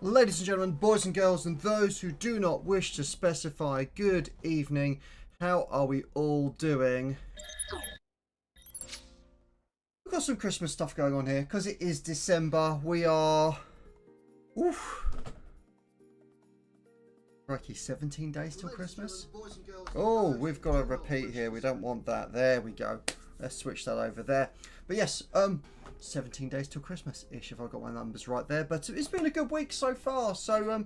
Ladies and gentlemen, boys and girls, and those who do not wish to specify, good evening. How are we all doing? We've got some Christmas stuff going on here because it is December. We are... Oof. Crikey, 17 days till Christmas? Oh, we've got a repeat here. We don't want that. There we go. Let's switch that over there. But yes, 17 days till Christmas-ish, if I got my numbers right there. But it's been a good week so far. So,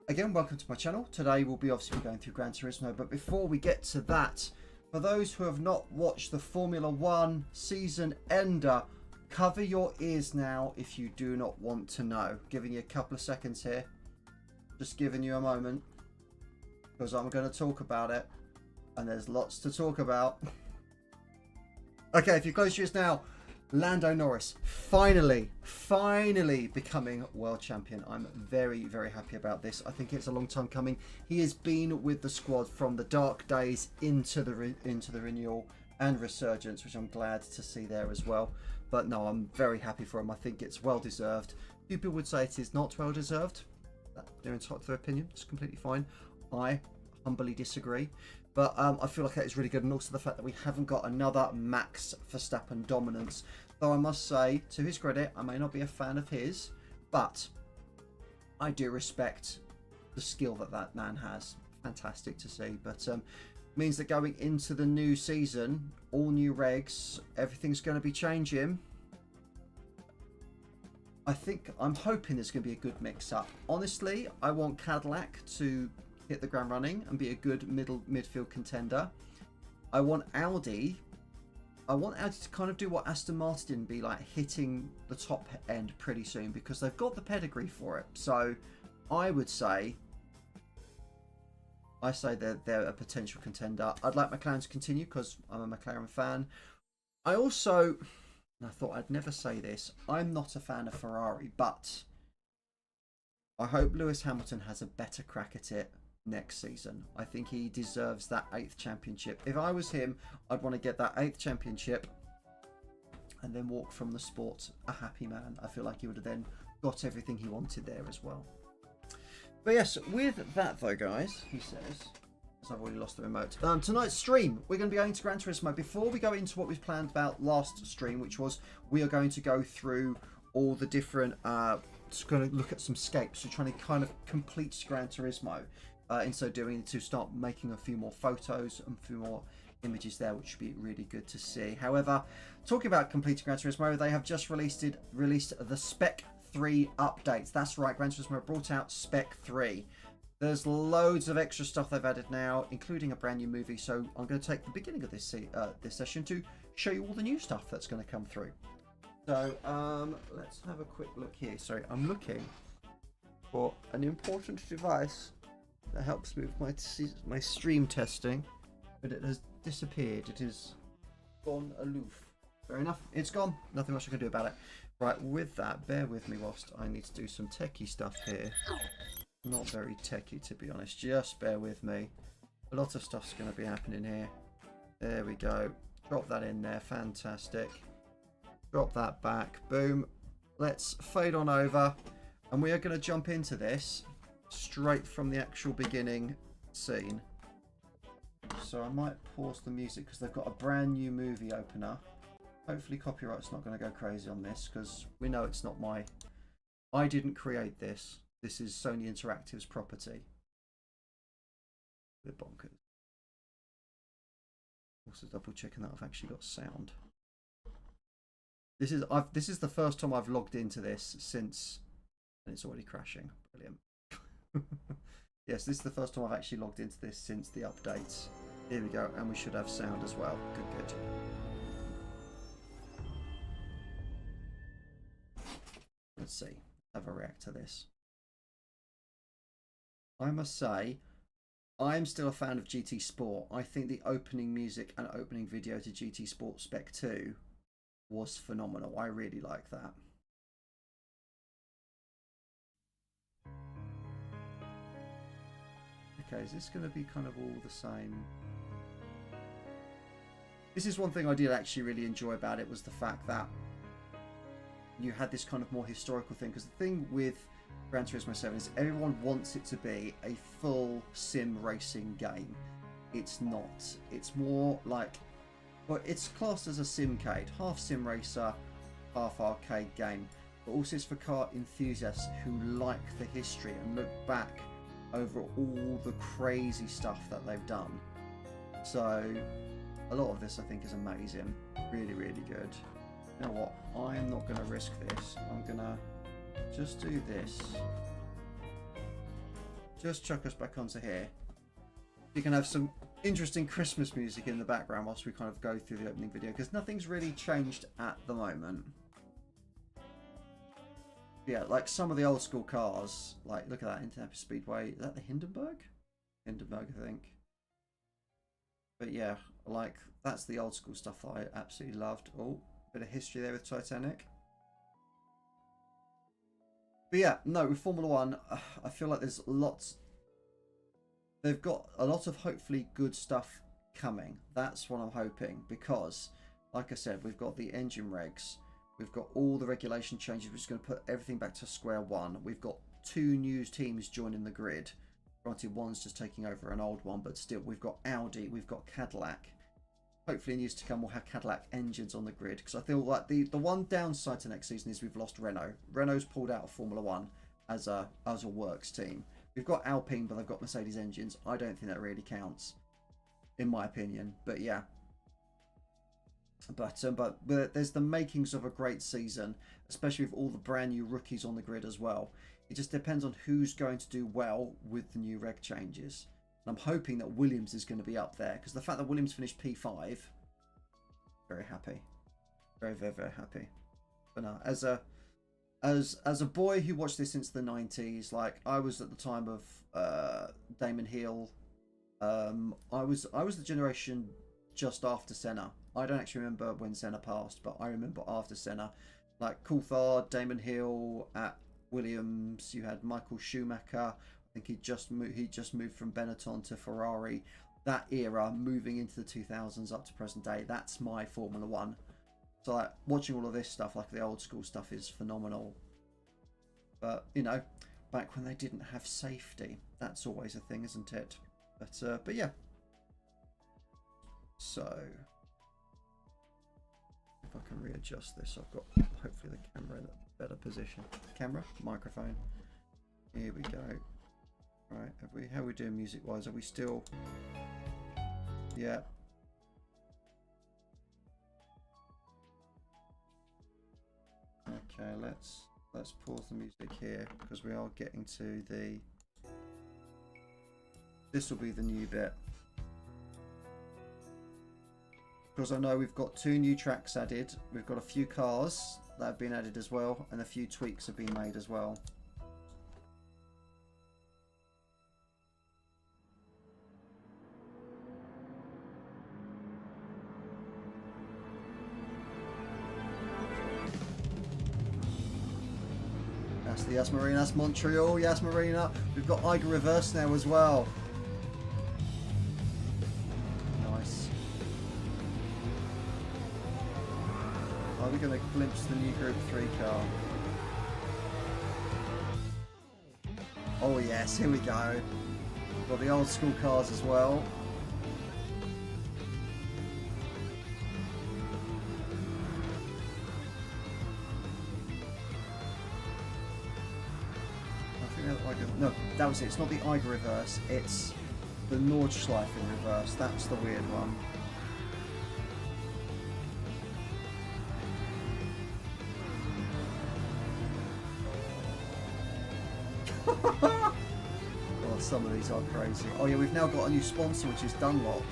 again, welcome to my channel. Today we'll be obviously going through Gran Turismo. But before we get to that, for those who have not watched the Formula 1 season ender, cover your ears now if you do not want to know. Giving you a couple of seconds here. Just giving you a moment. Because I'm going to talk about it. And there's lots to talk about. Okay, if you close your ears now, Lando Norris finally becoming world champion. I'm very, very happy about this. I think it's a long time coming. He has been with the squad from the dark days into the renewal and resurgence, which I'm glad to see there as well. But no, I'm very happy for him. I think it's well deserved. People would say it is not well deserved. They're entitled to their opinion. It's completely fine. I humbly disagree. But I feel like that is really good. And also the fact that we haven't got another Max Verstappen dominance. Though I must say, to his credit, I may not be a fan of his. But I do respect the skill that that man has. Fantastic to see. But means that going into the new season, all new regs, everything's going to be changing. I'm hoping there's going to be a good mix-up. Honestly, I want Cadillac to hit the ground running and be a good midfield contender. I want Audi to kind of do what Aston Martin did and be like hitting the top end pretty soon, because they've got the pedigree for it. So I would say they're a potential contender. I'd like McLaren to continue because I'm a McLaren fan. I thought I'd never say this, I'm not a fan of Ferrari, but I hope Lewis Hamilton has a better crack at it next season. I think he deserves that 8th championship. If I was him, I'd want to get that 8th championship and then walk from the sport a happy man. I feel like he would have then got everything he wanted there as well. But yes, with that though, guys, he says, as I've already lost the remote, tonight's stream, we're going to be going to Gran Turismo. Before we go into what we planned about last stream, which was we are going to go through all the different, just going to look at some scapes. We're trying to kind of complete Gran Turismo. In so doing, to start making a few more photos and a few more images there, which would be really good to see. However, talking about completing Gran Turismo, they have just released the Spec 3 updates. That's right, Gran Turismo brought out Spec 3. There's loads of extra stuff they've added now, including a brand new movie. So I'm going to take the beginning of this session to show you all the new stuff that's going to come through. So let's have a quick look here. Sorry, I'm looking for an important device that helps me with my stream testing, but it has disappeared. It is gone aloof. Fair enough, it's gone. Nothing much I can do about it. Right, with that, bear with me whilst I need to do some techie stuff here. Not very techie, to be honest. Just bear with me. A lot of stuff's going to be happening here. There we go. Drop that in there. Fantastic. Drop that back. Boom. Let's fade on over, and we are going to jump into this straight from the actual beginning scene. So I might pause the music because they've got a brand new movie opener. Hopefully copyright's not going to go crazy on this, because we know it's not I didn't create this. This is Sony Interactive's property. They're bonkers. Also double checking that I've actually got sound. This is the first time I've logged into this since, and it's already crashing. Brilliant. Yes, this is the first time I've actually logged into this since the updates. Here we go, and we should have sound as well. Good. Let's see. Have a react to this. I must say, I'm still a fan of GT Sport. I think the opening music and opening video to GT Sport Spec 2 was phenomenal. I really like that. Okay, is this going to be kind of all the same? This is one thing I did actually really enjoy about it, was the fact that you had this kind of more historical thing. Because the thing with Gran Turismo 7 is everyone wants it to be a full sim racing game. It's not. It's more like, well, it's classed as a simcade, half sim racer, half arcade game. But also it's for car enthusiasts who like the history and look back over all the crazy stuff that they've done. So a lot of this I think is amazing. Really, really good. You know what? I'm not going to risk this. I'm going to just do this. Just chuck us back onto here. You can have some interesting Christmas music in the background whilst we kind of go through the opening video, because nothing's really changed at the moment. Yeah, like some of the old school cars, like look at that Indianapolis Speedway. Is that the Hindenburg? Hindenburg, I think. But yeah, like that's the old school stuff that I absolutely loved. Oh, bit of history there with Titanic. But yeah, no, with Formula One, I feel like there's lots. They've got a lot of hopefully good stuff coming. That's what I'm hoping, because, like I said, we've got the engine regs. We've got all the regulation changes, which is going to put everything back to square one. We've got 2 new teams joining the grid. Granted, one's just taking over an old one, but still, we've got Audi, we've got Cadillac. Hopefully in years to come, we'll have Cadillac engines on the grid, because I feel like the one downside to next season is we've lost Renault. Renault's pulled out of Formula One as a works team. We've got Alpine, but they've got Mercedes engines. I don't think that really counts, in my opinion. But yeah. But there's the makings of a great season, especially with all the brand new rookies on the grid as well. It just depends on who's going to do well with the new reg changes. And I'm hoping that Williams is going to be up there, because the fact that Williams finished P5, very happy, very, very, very happy. But no, as a boy who watched this since the 90s, like I was at the time of Damon Hill. I was the generation just after Senna. I don't actually remember when Senna passed, but I remember after Senna, like Coulthard, Damon Hill at Williams. You had Michael Schumacher. I think he just moved from Benetton to Ferrari. That era, moving into the 2000s up to present day, that's my Formula One. So like watching all of this stuff, like the old school stuff, is phenomenal. But you know, back when they didn't have safety, that's always a thing, isn't it? But yeah. So if I can readjust this, I've got hopefully the camera in a better position. Camera, microphone. Here we go. Right, how are we doing music wise? Are we still? Yeah. Okay, let's pause the music here, because we are getting to the. This will be the new bit. Because I know we've got 2 new tracks added. We've got a few cars that have been added as well, and a few tweaks have been made as well. That's the Yas Marina, that's Montreal, Yas Marina. We've got Eiger Reverse now as well. Nice. Are we going to glimpse the new Group 3 car? Oh yes, here we go. Got the old school cars as well. No, that was it. It's not the Eiger reverse, it's the Nordschleife in reverse. That's the weird one. Oh, some of these are crazy. Oh yeah, we've now got a new sponsor, which is Dunlop.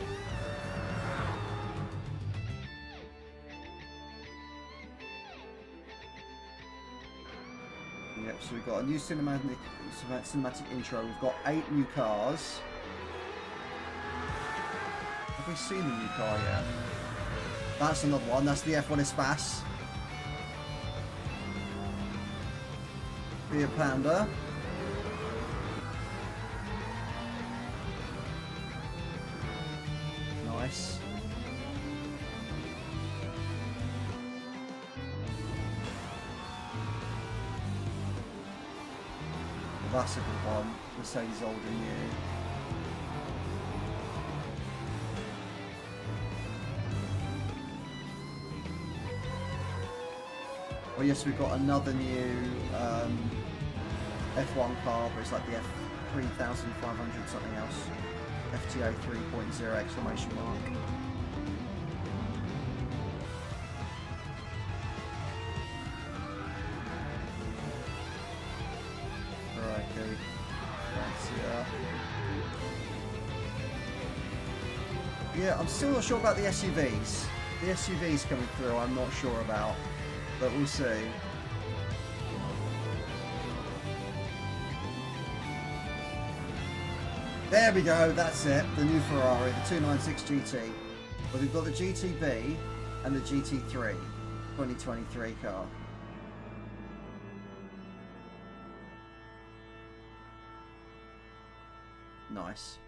Yep, so we've got a new cinematic intro. We've got 8 new cars. Have we seen the new car yet? That's another one. That's the F1 Espace. Fiat Panda. Nice. That's a good one. Mercedes old and new. Oh yes, we've got another new F1 car, but it's like the F3500 something else. FTO 3.0 exclamation mark. Right, here we go. Yeah, I'm still not sure about the SUVs. The SUVs coming through, I'm not sure about, but we'll see. There we go, that's it, the new Ferrari, the 296 GT. Well, we've got the GTB and the GT3 2023 car. Nice.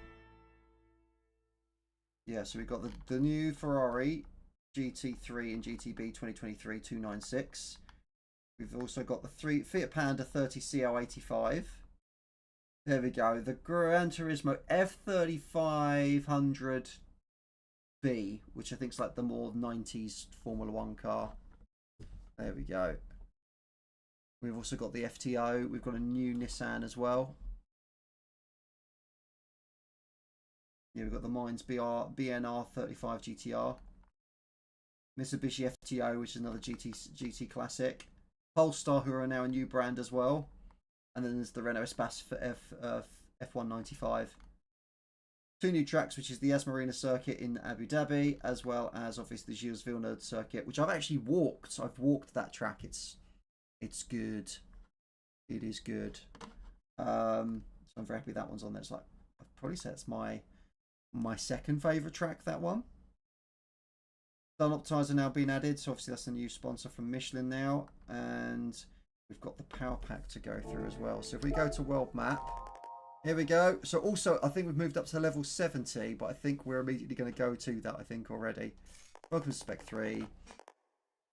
Yeah, so we've got the new Ferrari GT3 and GTB 2023 296. We've also got the Fiat Panda 30 CL85. There we go. The Gran Turismo F3500B, which I think is like the more 90s Formula 1 car. There we go. We've also got the FTO. We've got a new Nissan as well. Yeah, we've got the Mines BNR 35 GTR. Mitsubishi FTO, which is another GT Classic. Polestar, who are now a new brand as well. And then there's the Renault Espace for F195. Two new tracks, which is the Yas Marina circuit in Abu Dhabi, as well as obviously the Gilles Villeneuve circuit, which I've actually walked. I've walked that track. It's good. It is good. So I'm very happy that one's on there. It's like, I'd probably say it's my second favourite track, that one. Sun Optimizer now being added, so obviously that's a new sponsor from Michelin now, and we've got the power pack to go through as well. So if we go to world map, here we go. So also, I think we've moved up to level 70, but I think we're immediately going to go to that, I think, already. Welcome to Spec 3.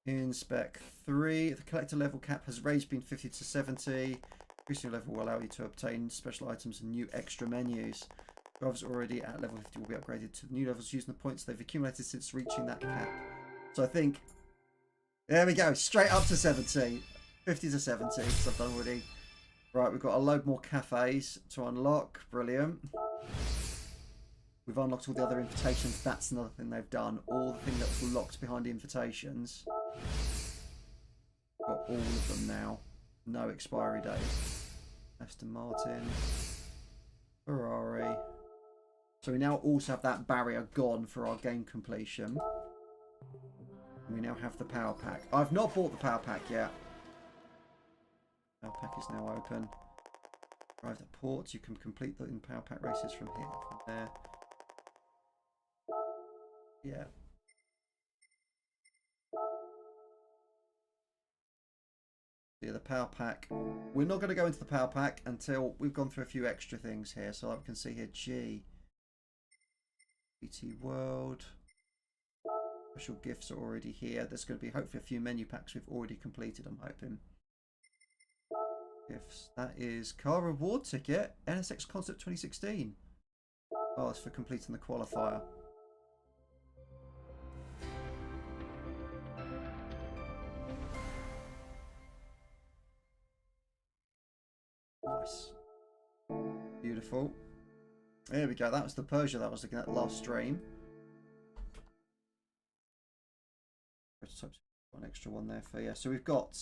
In Spec 3, the collector level cap has raised been 50 to 70. Increasing your level will allow you to obtain special items and new extra menus. Drivers already at level 50 will be upgraded to the new levels using the points they've accumulated since reaching that cap. So I think, there we go, straight up to 70. 50 to 70, because I've done already. Right, we've got a load more cafes to unlock. Brilliant. We've unlocked all the other invitations. That's another thing they've done. All the thing that was locked behind the invitations. Got all of them now. No expiry date. Aston Martin. Ferrari. So we now also have that barrier gone for our game completion. And we now have the power pack. I've not bought the power pack yet. Power pack is now open. Arrived at ports. You can complete the power pack races from here, from there. Yeah. Yeah, the power pack. We're not going to go into the power pack until we've gone through a few extra things here. So like we can see here, GT World. Special gifts are already here. There's going to be hopefully a few menu packs we've already completed, I'm hoping. Gifts. That is car reward ticket. NSX Concept 2016. Oh, it's for completing the qualifier. Nice. Beautiful. There we go. That was the Peugeot that I was looking at last stream. Prototypes. One extra one there for, yeah. So we've got,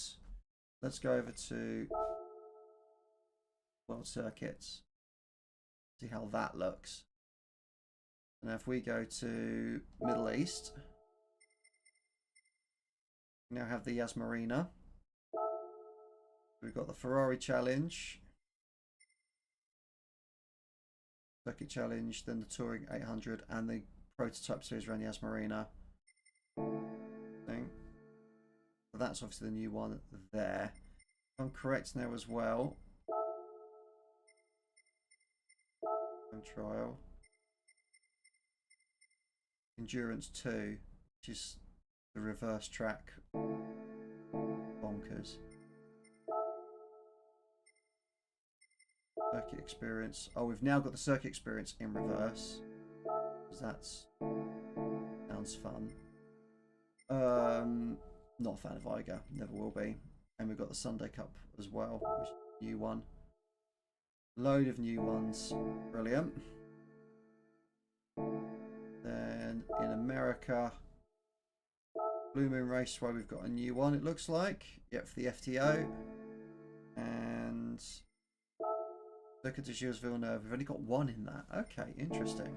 let's go over to World Circuits. See how that looks. And if we go to Middle East, we now have the Yas Marina. We've got the Ferrari Challenge. Circuit Challenge, then the Touring 800 and the Prototype Series around Yas Marina. Thing. So that's obviously the new one there. If I'm correct now as well. Trial. Endurance 2, which is the reverse track. Bonkers. Circuit experience. Oh, we've now got the circuit experience in reverse. That's sounds fun. Not a fan of Eiger, never will be. And we've got the Sunday Cup as well, which is a new one. Load of new ones, brilliant. Then in America, Blue Moon Raceway, we've got a new one. It looks like, yep, for the FTO. And Circuit de Gilles Villeneuve, we've only got one in that. Okay, interesting.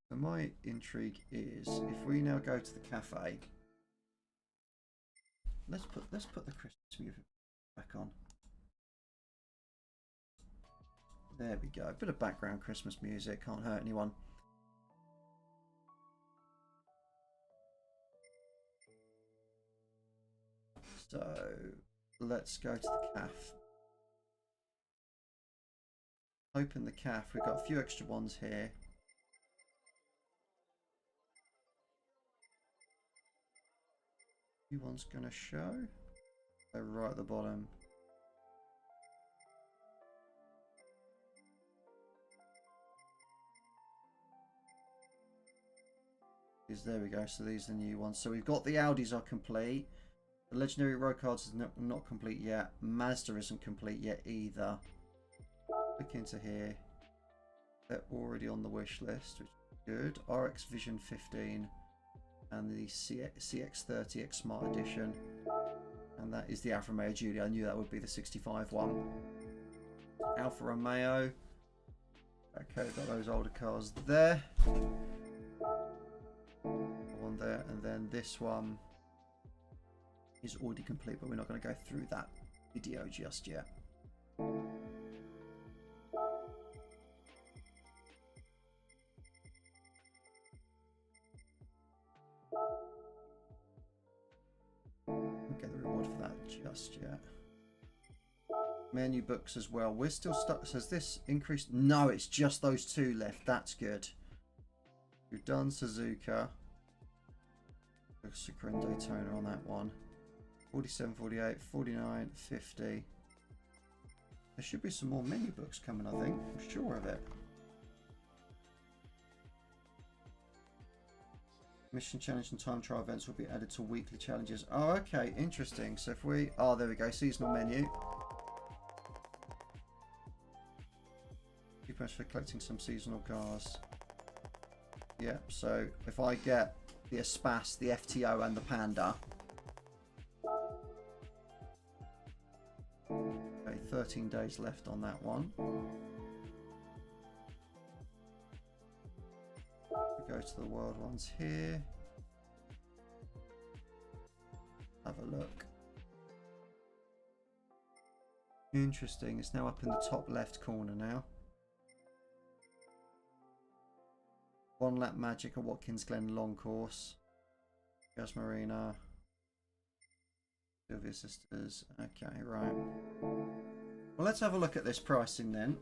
So my intrigue is, if we now go to the cafe, let's put the Christmas music back on. There we go. A bit of background Christmas music, can't hurt anyone. So let's go to the CAF. Open the CAF. We've got a few extra ones here. New one's going to show. They're right at the bottom. There we go. So these are the new ones. So we've got the Audis are complete. The Legendary Road Cards is not complete yet. Mazda isn't complete yet either. Click into here. They're already on the wish list, which is good. RX Vision 15 and the CX30 X Smart Edition. And that is the Alfa Romeo Giulia. I knew that would be the 65 one. Alfa Romeo. Okay, got those older cars there. One there, and then this one is already complete, but we're not going to go through that video just yet. We'll get the reward for that just yet. Menu books as well. We're still stuck. Says this increased? No, it's just those two left. That's good. We've done Suzuka. Suzuka and Daytona on that one. 47, 48, 49, 50. There should be some more menu books coming, I think. I'm sure of it. Mission challenge and time trial events will be added to weekly challenges. Oh, okay. Interesting. So if we... Oh, there we go. Seasonal menu. Keep us for collecting some seasonal cars. Yep, so if I get the Espas, the FTO and the Panda. Okay, 13 days left on that one. We go to the world ones here. Have a look. Interesting, it's now up in the top left corner now. One Lap Magic at Watkins Glen Long Course. Gas Marina. Sylvia Sisters. Okay, right. Well, let's have a look at this pricing then.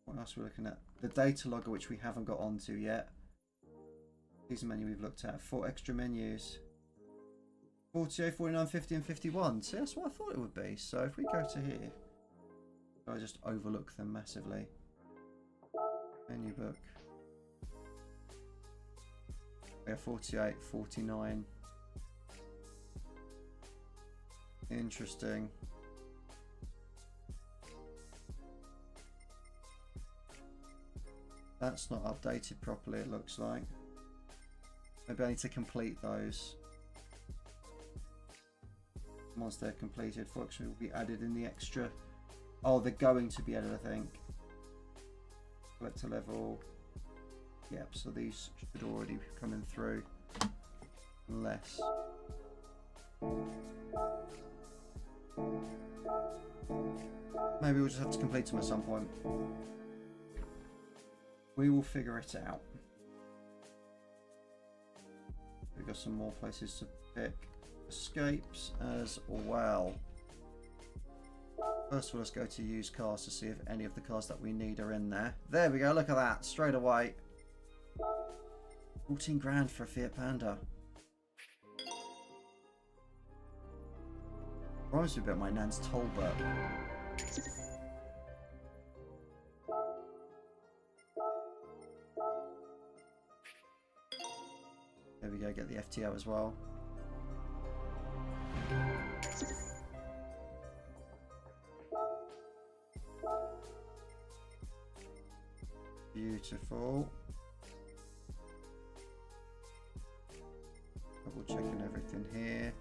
What else are we looking at? The data logger, which we haven't got onto yet. These are menu we've looked at. 4 extra menus. 48, 49, 50 and 51. See, that's what I thought it would be. So if we go to here, I just overlook them massively. Menu book. Yeah, 48, 49. Interesting. That's not updated properly, it looks like. Maybe I need to complete those. Once they're completed, fortunately will be added in the extra. Oh, they're going to be added, I think. Collector level. Yep, so these should already be coming through. Unless. Maybe we'll just have to complete them at some point. We will figure it out. We've got some more places to pick. Escapes as well. First of all, let's go to used cars to see if any of the cars that we need are in there. There we go, look at that, straight away. 14 grand for a Fiat Panda. Reminds me a bit of my nan's Tolbert. There we go, get the FTO as well. Beautiful. Double checking everything here.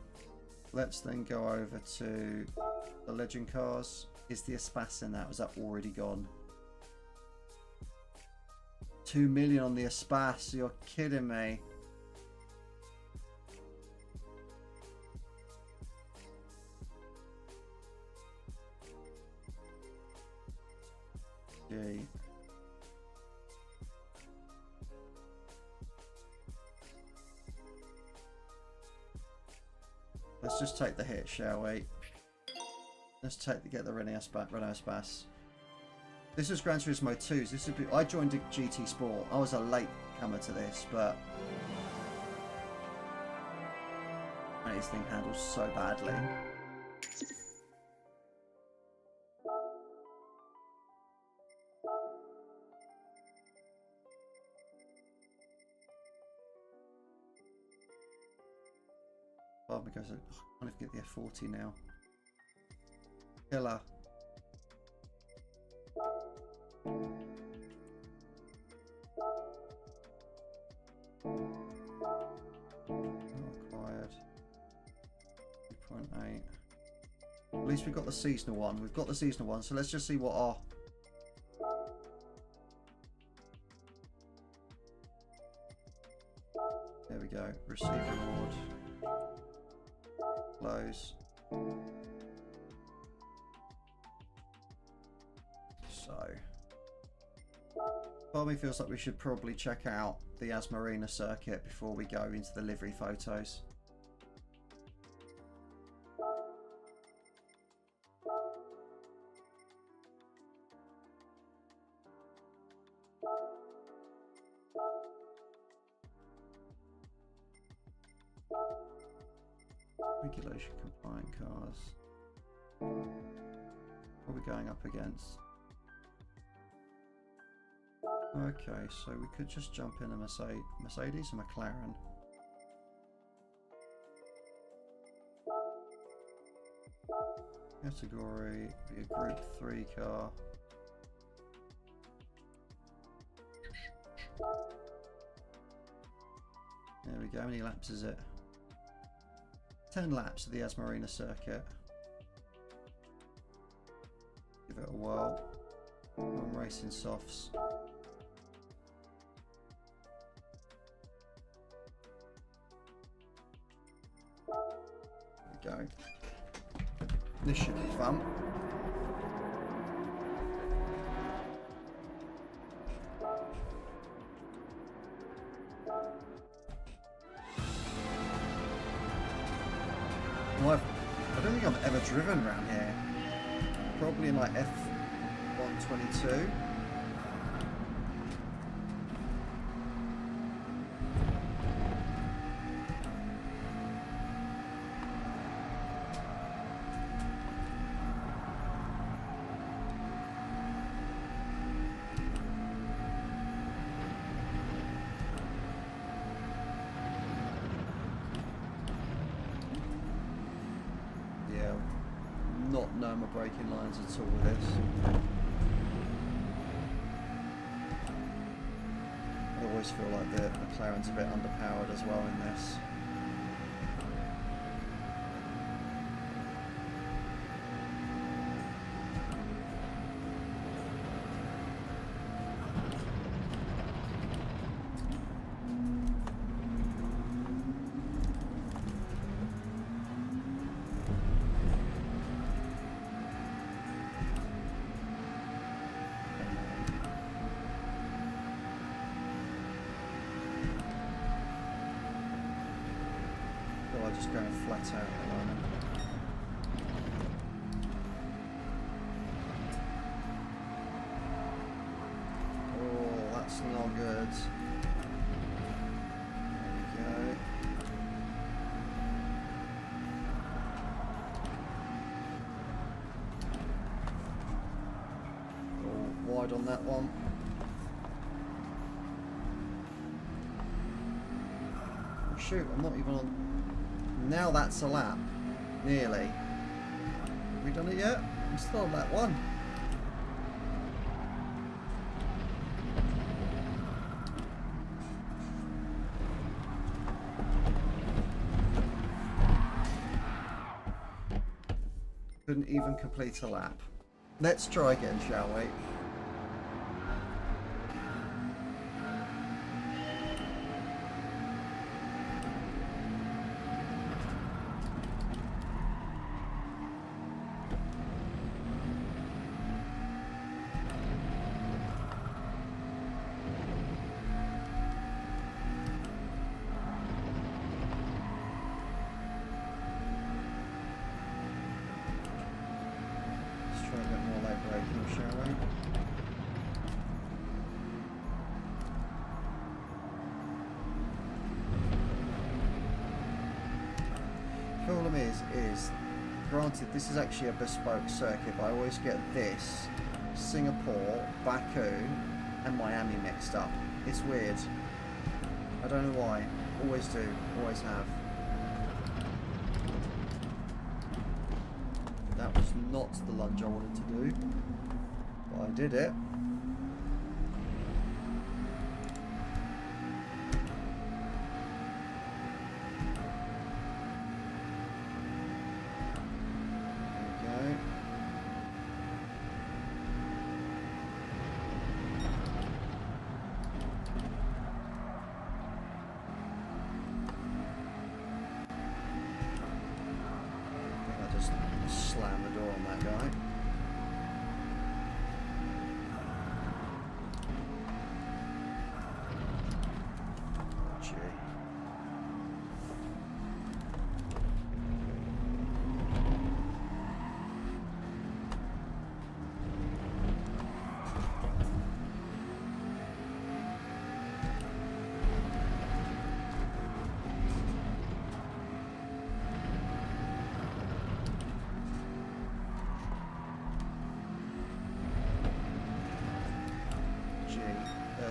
Let's then go over to the legend cars. Is the Espas in that? Was that already gone? 2 million on the Espas. You're kidding me. Gee. Let's just take the hit, shall we? Let's get the Renault Espas. This was Gran Turismo 2. So I joined GT Sport. I was a late comer to this, but this thing handles so badly. Because I kind of get the F40 now. Killer. Acquired. 2.8. At least we've got the seasonal one. We've got the seasonal one, so let's just see what our... There we go. Receive reward. Close. So, part of me feels like we should probably check out the Asmarina circuit before we go into the livery photos. Regulation compliant cars. What are we going up against? Okay, so we could just jump in a Mercedes and McLaren. Category, be a Group 3 car. There we go, how many laps is it? 10 laps of the Asmarina circuit. Give it a whirl. I'm racing softs. There we go. This should be fun. Well, I don't think I've ever driven around here. Probably in like F122. Not know my braking lines at all with this. I always feel like the McLaren's a bit underpowered as well in this. Just going flat out at the moment. Oh, that's not good. There we go. wide on that one. Oh, shoot, I'm not even on... Now that's a lap. Nearly. Have we done it yet? I'm still on lap 1. Couldn't even complete a lap. Let's try again, shall we? Problem is granted this is actually a bespoke circuit, but I always get this, Singapore, Baku and Miami mixed up. It's weird. I don't know why. Always do, always have. That was not the lunge I wanted to do, but I did it. Slam the door on that guy. Oh, gee.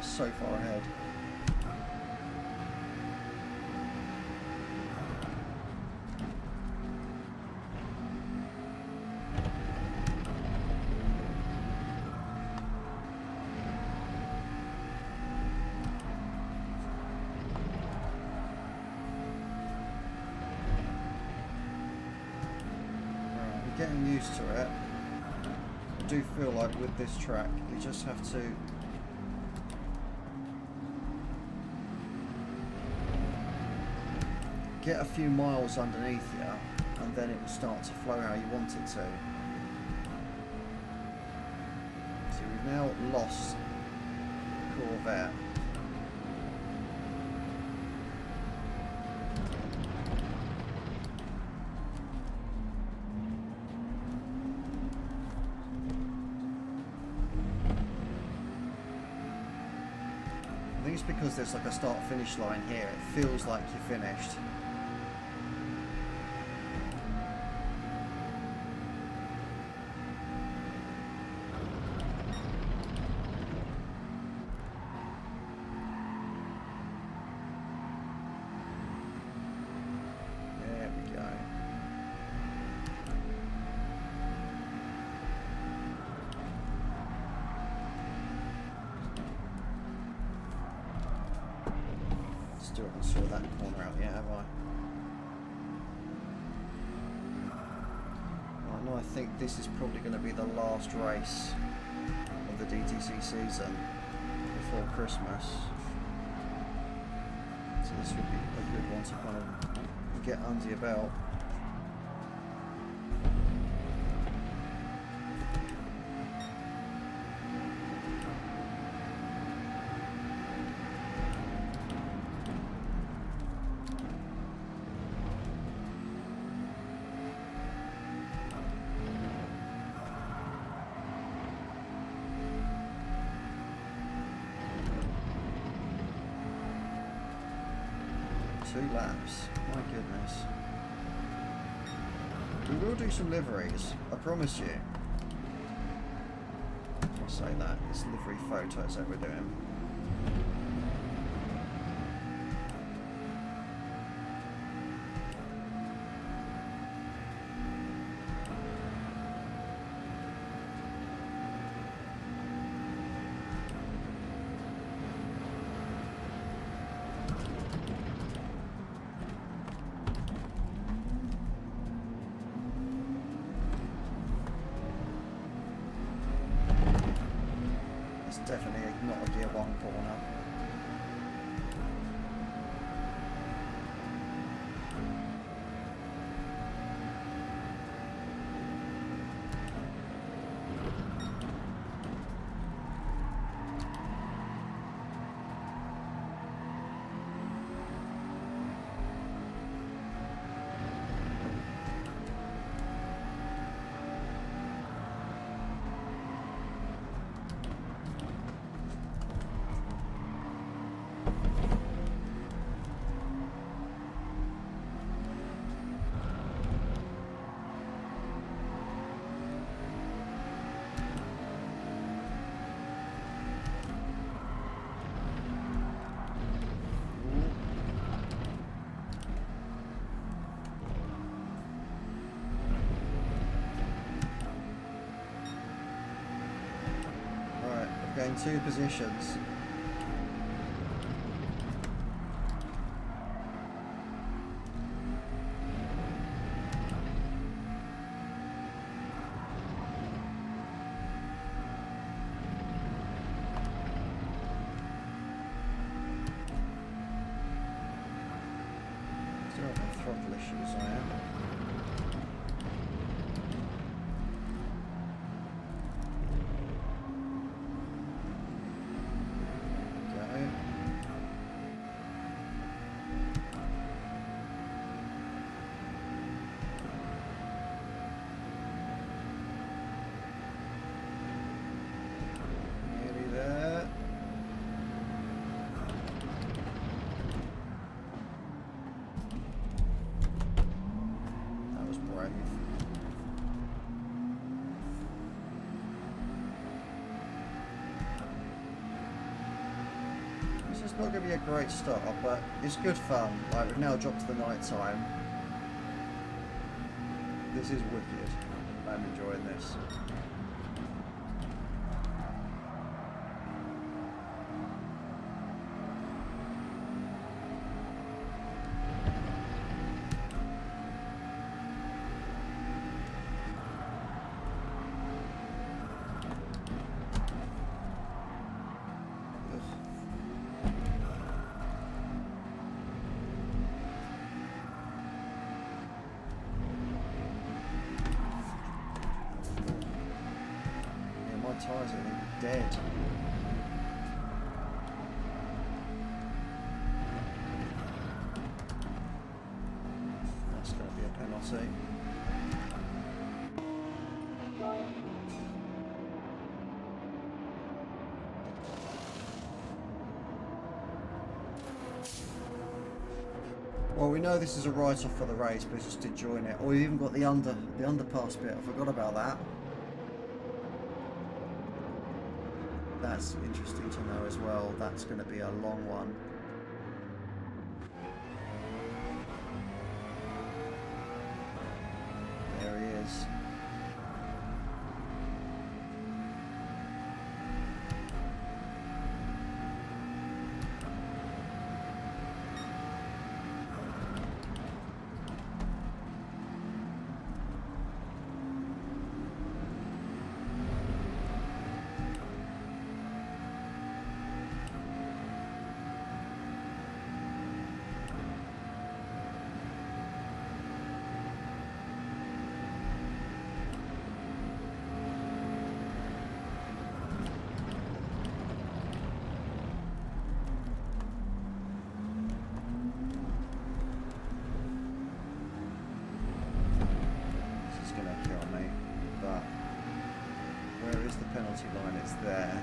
So far ahead. I'm getting used to it. I do feel like with this track you just have to get a few miles underneath you and then it will start to flow how you want it to. So we've now lost Corvette. I think it's because there's like a start-finish line here. It feels like you're finished. Still haven't sorted that corner out yet, have I? I know I think this is probably going to be the last race of the DTC season before Christmas. So this would be a good one to kind of get under your belt. Two laps, my goodness. We will do some liveries, I promise you. say that. It's livery photos that we're doing. Definitely not a gear 1 corner. Gain 2 positions. Still having throttle issues, I am. It's not going to be a great start, but it's good fun. Like, we've now dropped to the night time. This is wicked. I'm enjoying this. Tyres are dead. That's going to be a penalty. Well, we know this is a write-off for the race, but just enjoying it. Oh, we've even got the underpass bit. I forgot about that. That's interesting to know as well. That's going to be a long one. There he is. Penalty line, it's there.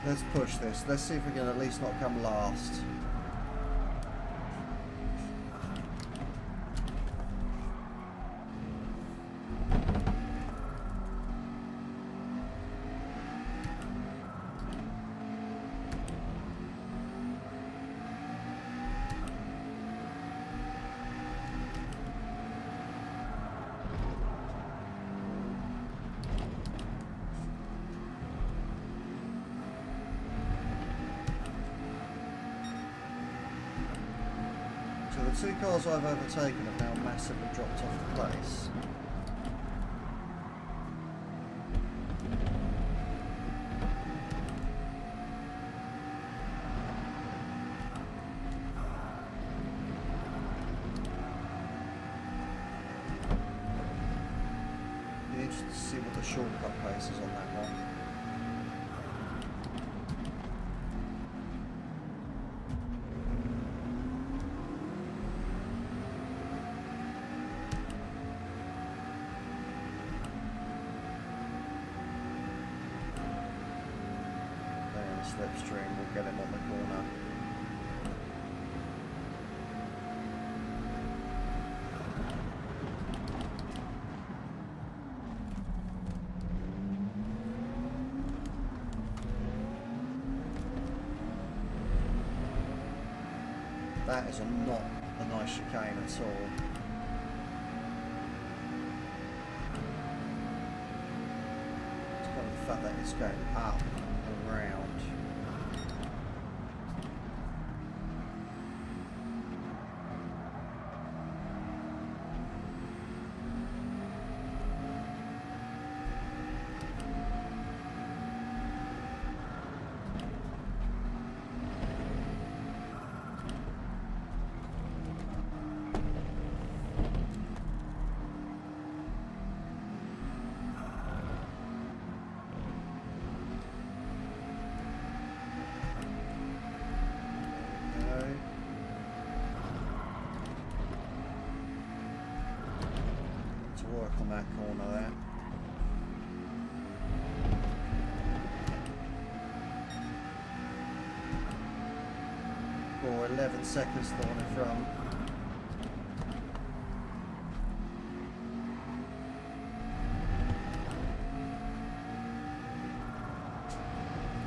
Let's push this. Let's see if we can at least not come last. The two cars I've overtaken have now massively dropped off the place. Be interested to see what the shortcut pace is on that one. Slipstream will get him on the corner. That is not a nice chicane at all. It's kind of the fact that it's going up and round. Work on that corner there. Or 11 seconds the one in front.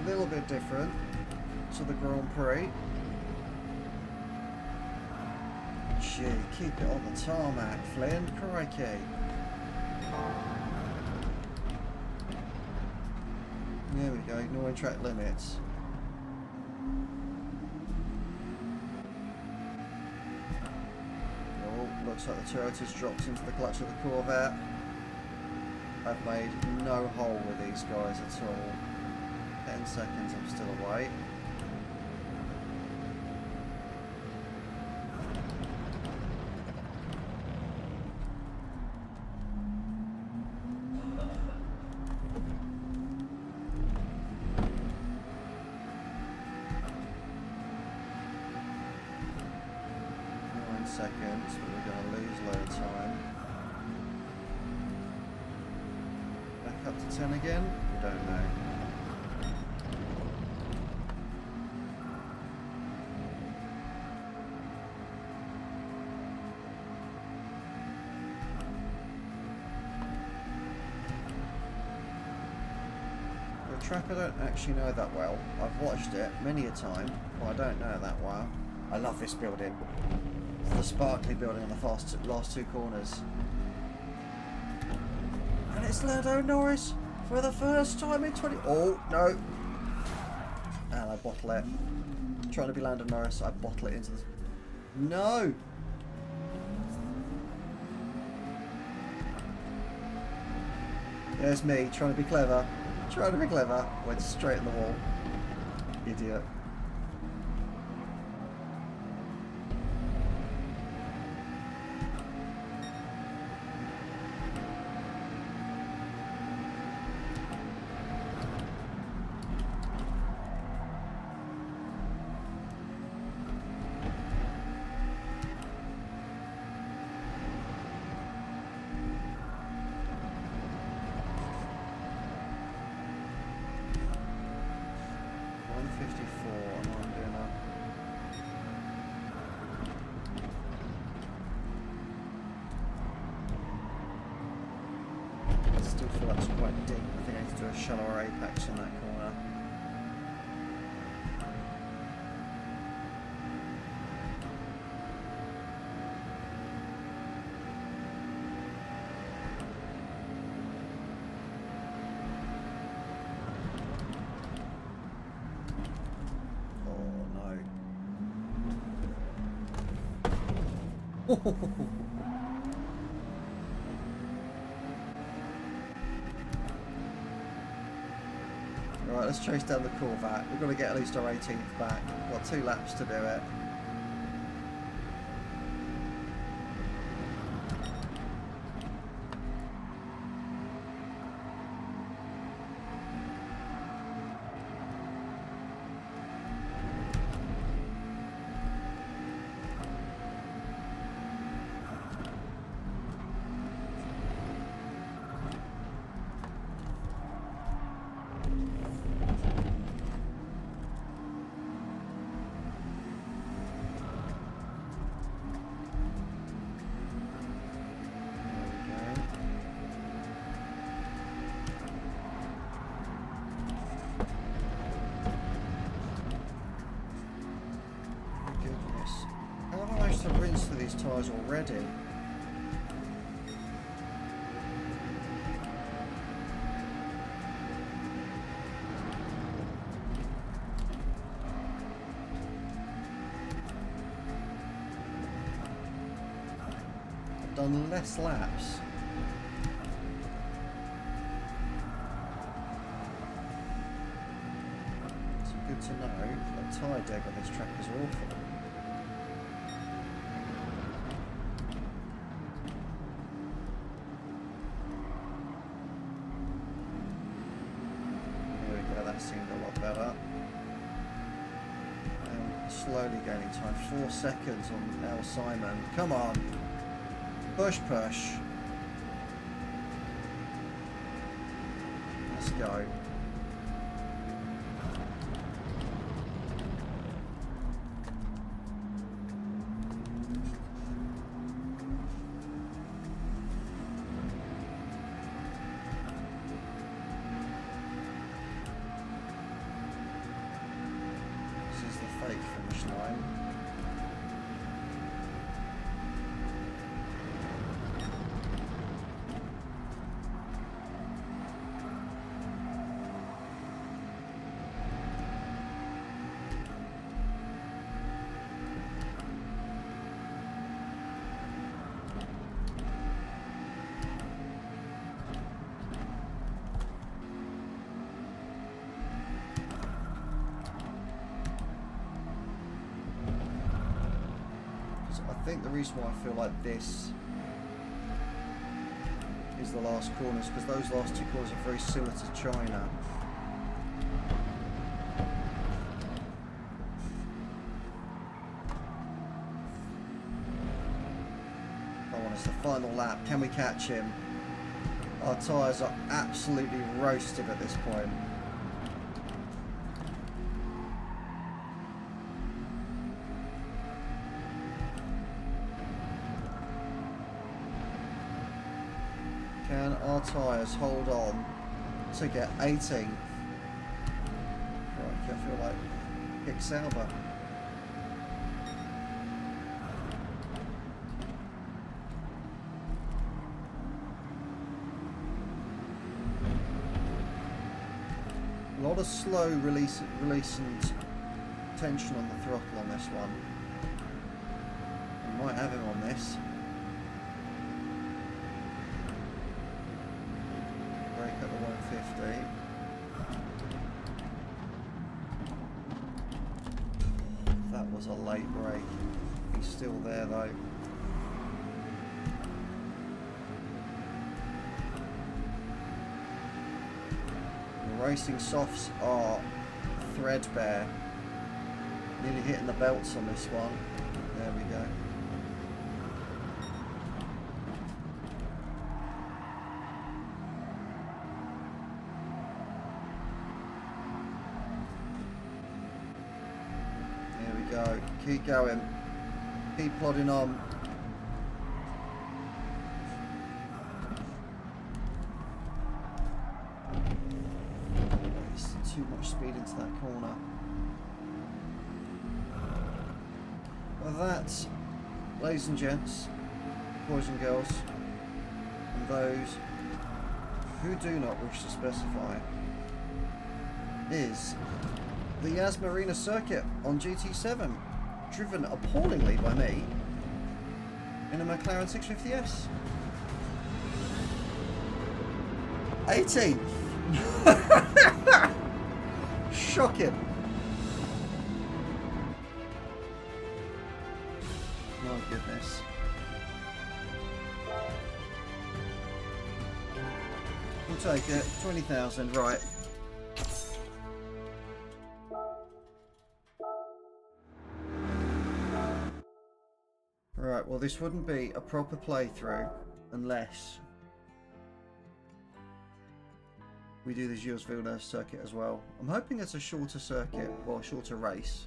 A little bit different to the Grand Prix. Gee, keep it on the tarmac, Flynn. Crikey. There we go, ignoring track limits. Oh, looks like the Toyota's dropped into the clutch of the Corvette. I've made no hole with these guys at all. 10 seconds, I'm still away. Seconds, but we're going to lose a load of time. Back up to 10 again? We don't know. The track I don't actually know that well. I've watched it many a time, but I don't know it that well. I love this building. The sparkly building on the last two corners. And it's Lando Norris for the first time in 20... Oh, no. And I bottle it. Trying to be Lando Norris, I bottle it into the... No! There's me, trying to be clever. Trying to be clever. Went straight in the wall. Idiot. 154 and I'm doing a... I still feel that's quite deep. I think I need to do a shallower apex on that corner. Right, let's chase down the Corvette. We've got to get at least our 18th back. We've got 2 laps to do it. To rinse through these tyres already. I've done less laps. It's good to know. The tyre deg on this track is awful. Seemed a lot better. And slowly gaining time. 4 seconds on L. Simon. Come on. Push, push. Let's go. Finish line. I think the reason why I feel like this is the last corner is because those last 2 corners are very similar to China. Come on, it's the final lap. Can we catch him? Our tyres are absolutely roasted at this point. Can our tyres hold on to get 18th? Right, I feel like Hick Sauber. A lot of slow release and tension on the throttle on this one. We might have him on this. At the 150. That was a late break. He's still there though. The racing softs are threadbare. Nearly hitting the belts on this one. There we go. go. Keep going. Keep plodding on. There's too much speed into that corner. Well, that, ladies and gents, boys and girls, and those who do not wish to specify, is the Yas Marina circuit on GT7, driven appallingly by me in a McLaren 650S. 18th. Shocking. My goodness. We'll take it. 20,000, right. Right, well this wouldn't be a proper playthrough unless we do the Gilles Villeneuve circuit as well. I'm hoping it's a shorter circuit, or a shorter race.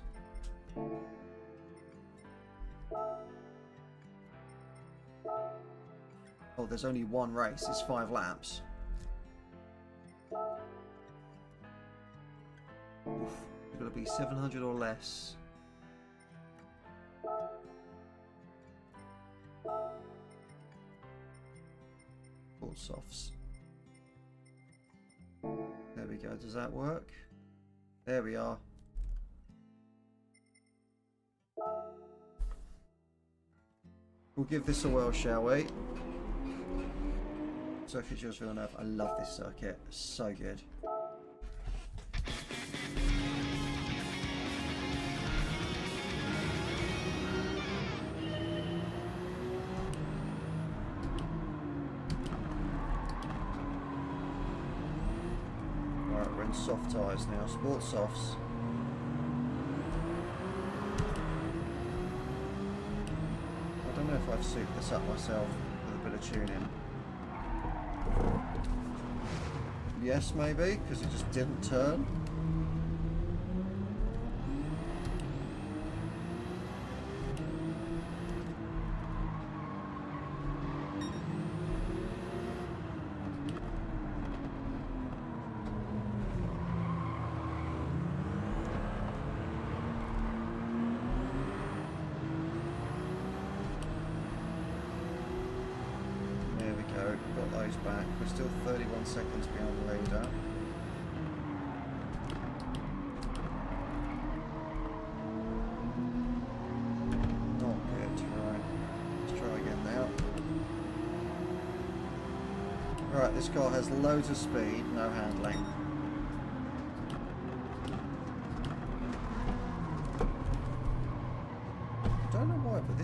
Oh, there's only one race, it's 5 laps. Oof, it's got to be 700 or less. All softs. There we go, does that work? There we are. We'll give this a whirl, shall we? Circuit Gilles Villeneuve. I love this circuit. So good. Alright, we're in soft tyres now. Sport softs. I don't know if I've souped this up myself with a bit of tuning. Yes, maybe, because it just didn't turn. Got those back. We're still 31 seconds behind the leader. Not good. Right. Let's try again now. Right, this car has loads of speed, no handling. I don't know why, but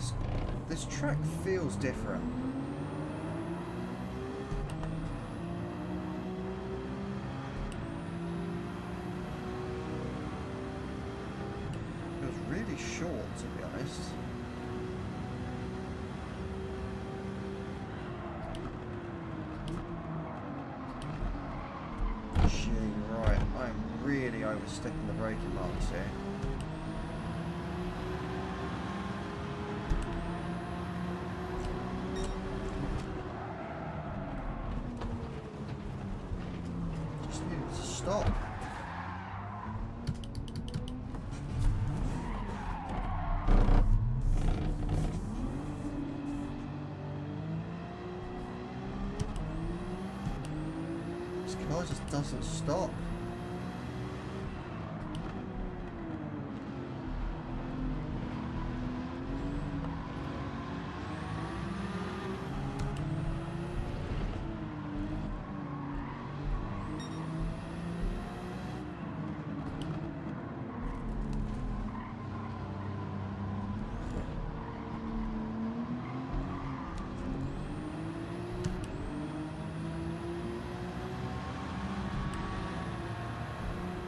this track feels different. Short, to be honest. Gee, right, I'm really overstepping the braking marks here. Just needed to stop. It just doesn't stop.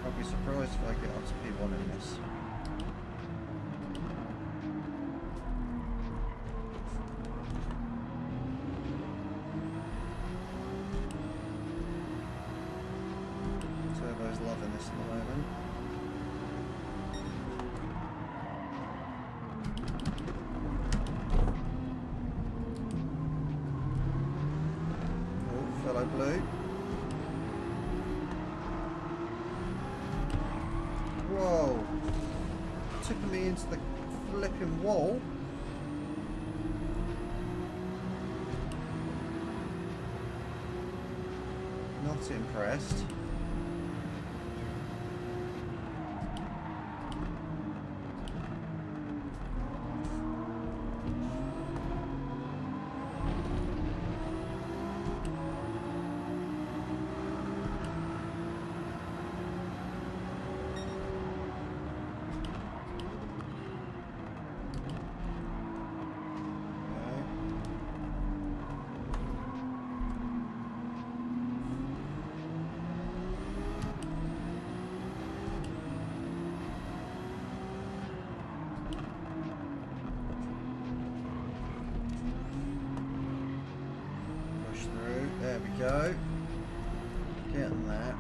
I'd be surprised if I get up to P1 in this. Turbo's loving this at the moment. Oh, fellow blue. Whoa. Tipping me into the flipping wall. Not impressed. There we go. Getting that.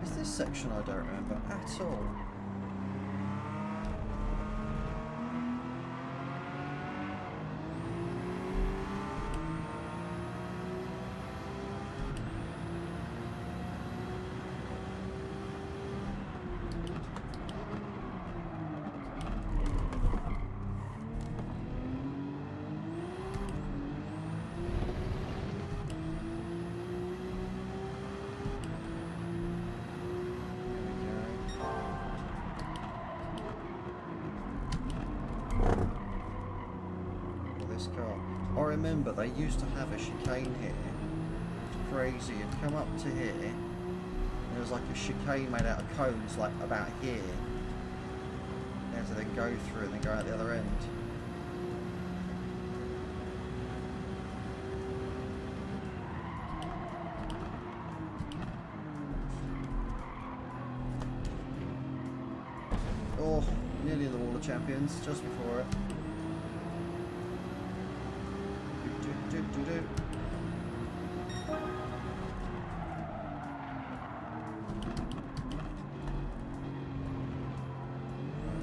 Is this section I don't remember at all? I remember they used to have a chicane here. It's crazy. You'd come up to here, and there was like a chicane made out of cones, like about here. You had to then go through and then go out the other end. Oh, nearly in the Wall of Champions, just before it.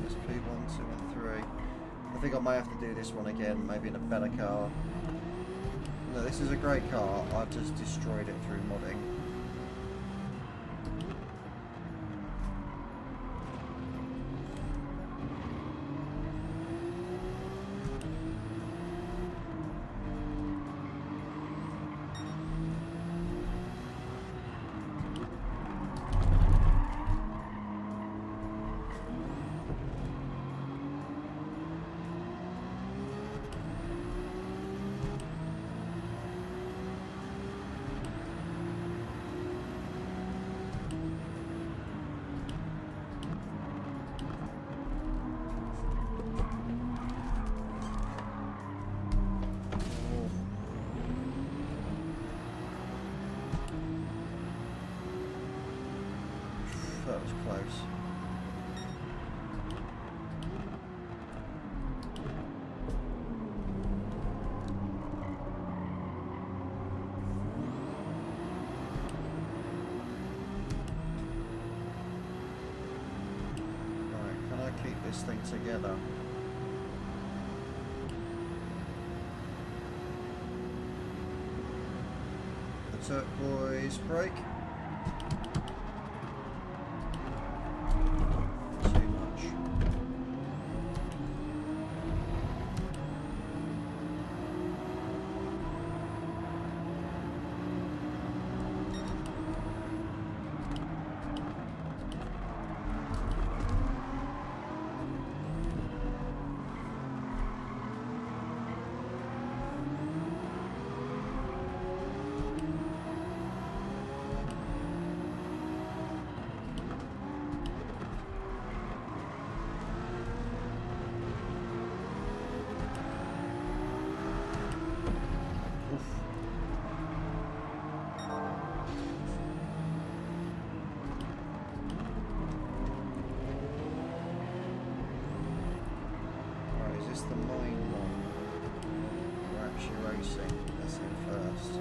There's P1, 2 and 3. I think I might have to do this one again, maybe in a better car. No, this is a great car, I've just destroyed it through modding. That was close. Right, can I keep this thing together? The turquoise brake. The mine one. We're actually racing. Let's hit first.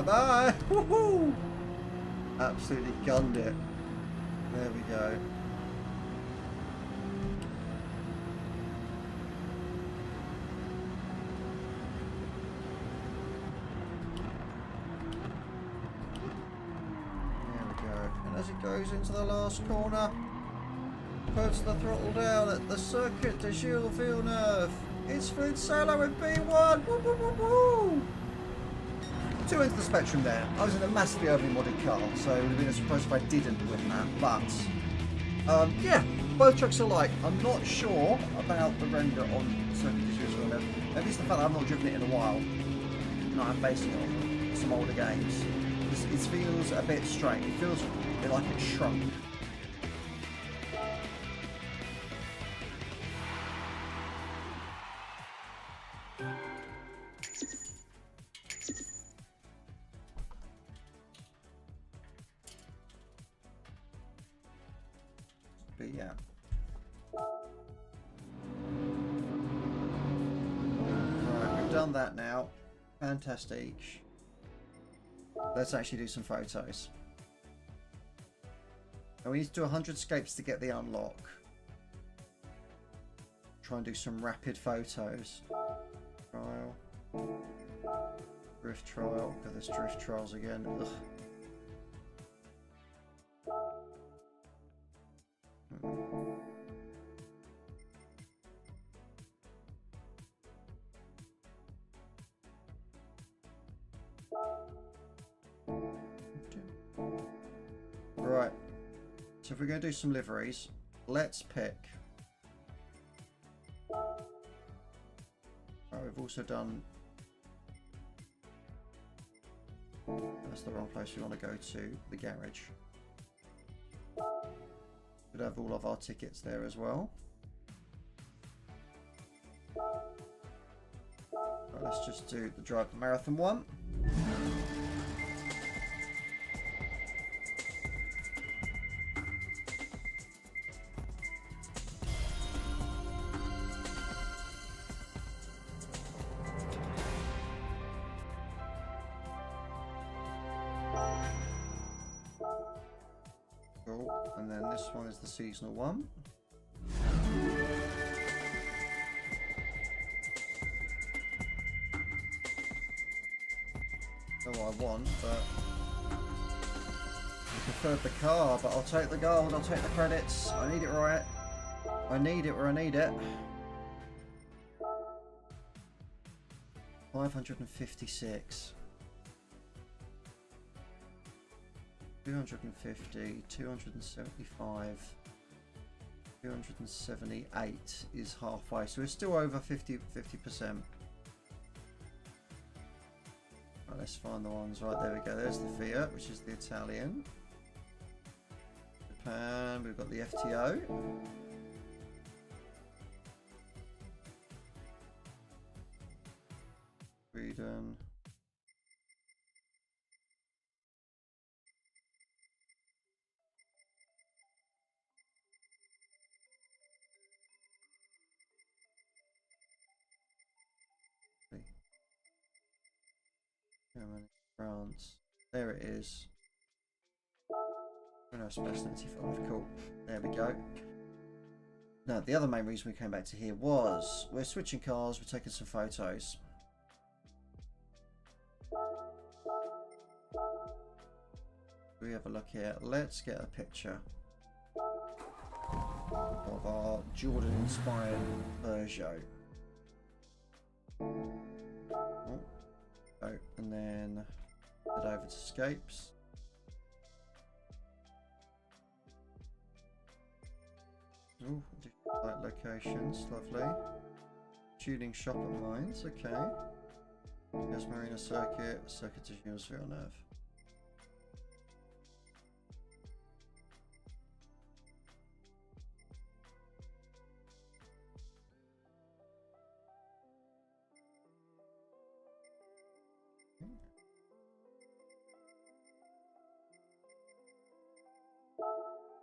Bye-bye. Woohoo! Absolutely gunned it. There we go. There we go. And as it goes into the last corner, puts the throttle down at the Circuit de Gilles Villeneuve. It's FlynSolo in P1. Woo, woo, woo, woo. 2 into the spectrum there. I was in a massively overly modded car, so it would have been a surprise if I didn't win that. But yeah, both trucks are alike. I'm not sure about the render on Circuit de Gilles Villeneuve. Maybe it's the fact that I've not driven it in a while. And I'm basing it on some older games. It feels a bit strange. It feels a bit like it's shrunk. But yeah. Right, we've done that now. Fantastic. Let's actually do some photos. Now we need to do 100 scapes to get the unlock. Try and do some rapid photos. Trial. Drift trial. Go there's drift trials again. Ugh. Right, so if we're going to do some liveries, let's pick. Right, we've also done. That's the wrong place we want to go to, the garage. Should have all of our tickets there as well. Right, let's just do the Drive the Marathon one. Cool. And then this one is the seasonal one. Not what I want, but I preferred the car, but I'll take the gold, I'll take the credits. I need it right. I need it where I need it. 556. 250, 275, 278 is halfway, so we're still over 50%. Right, let's find the ones. Right, there we go. There's the Fiat, which is the Italian. Japan, we've got the FTO. Sweden. Germany, France. There it is. Oh no, Spec 95. Cool. There we go. Now, the other main reason we came back to here was we're switching cars, we're taking some photos. We have a look here. Let's get a picture of our Jordan-inspired Peugeot. Oh, and then head over to Scapes. Oh, different light locations, lovely. Tuning shop at Mines, okay. There's Marina Circuit, Circuit de Gilles Villeneuve.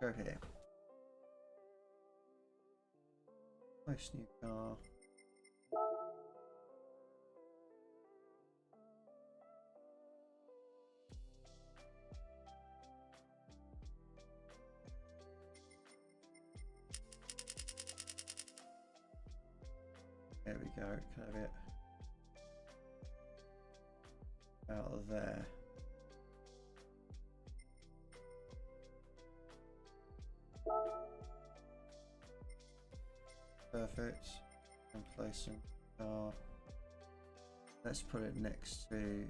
Go here. Nice new car. There we go. Can I have it out of there? Perfect. And placing car. Let's put it next to.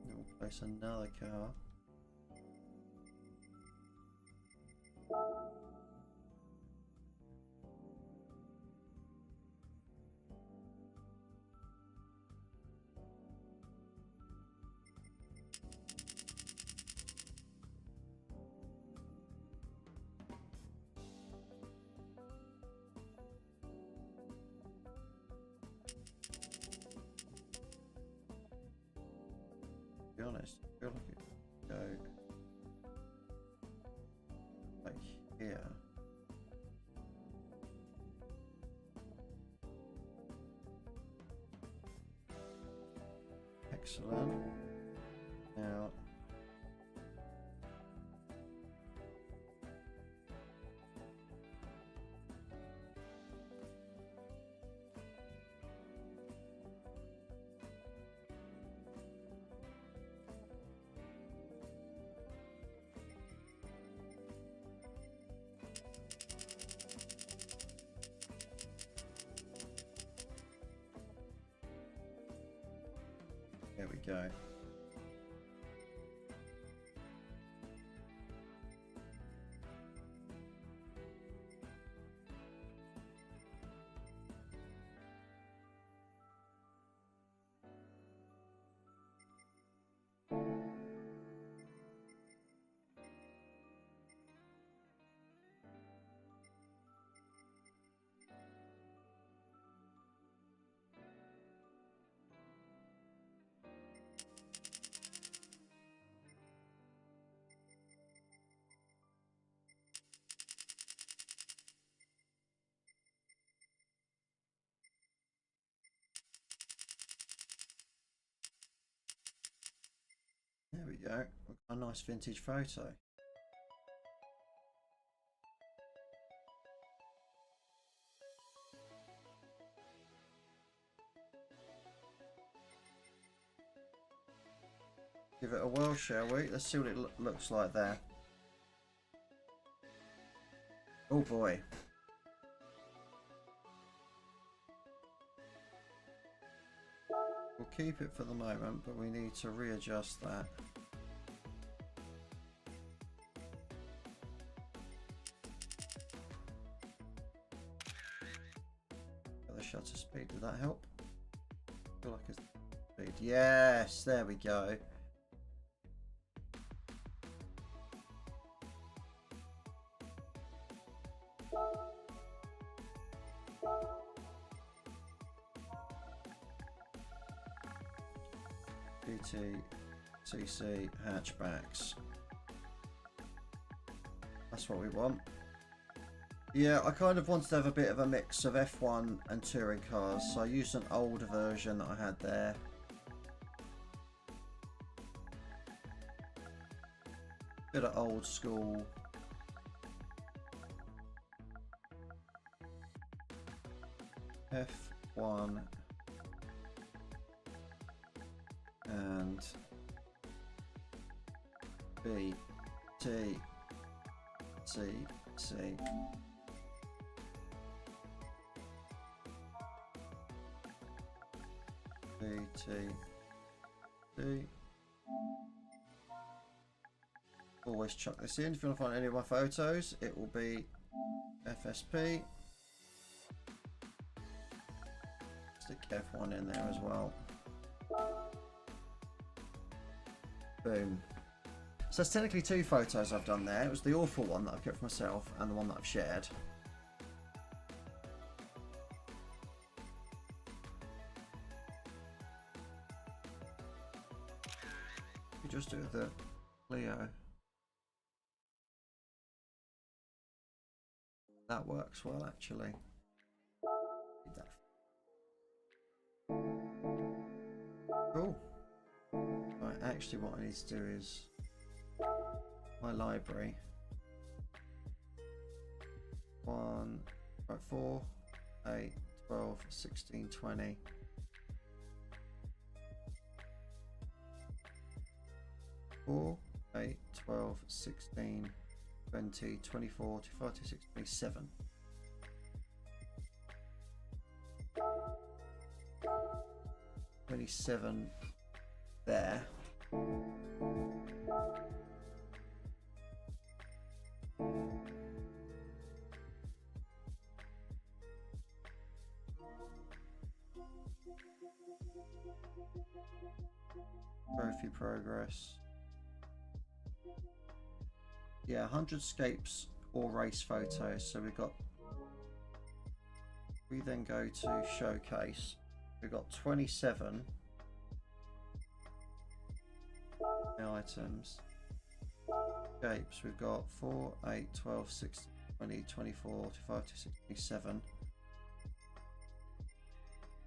We'll place another car. To be honest, I feel like it could go like here. Excellent. Now there we go. There we go. We've got a nice vintage photo. Give it a whirl, shall we? Let's see what it looks like there. Oh boy. We'll keep it for the moment, but we need to readjust that. The shutter speed, did that help? I feel like it's speed. Yes, there we go. GT7 hatchbacks. That's what we want. Yeah, I kind of wanted to have a bit of a mix of F1 and touring cars, so I used an older version that I had there. Bit of old school. F1 and B T C C. B T C. Always chuck this in. If you want to find any of my photos, it will be FSP. Stick F1 in there as well. Boom. So that's technically two photos I've done there. It was the awful one that I've kept for myself and the one that I've shared. do it with the Clio. That works well, actually. Cool. Right, actually what I need to do is my library. 1, right, 4, 8, 12, 16, 20. 4, 8, 12, 16, 20, 24, 25, 26, 27. There. Trophy progress. Yeah, 100 scapes or race photos. So we've got. We then go to showcase. We've got 27 items. Scapes. We've got 4, 8, 12, 16, 20, 24, 25, 26, 27.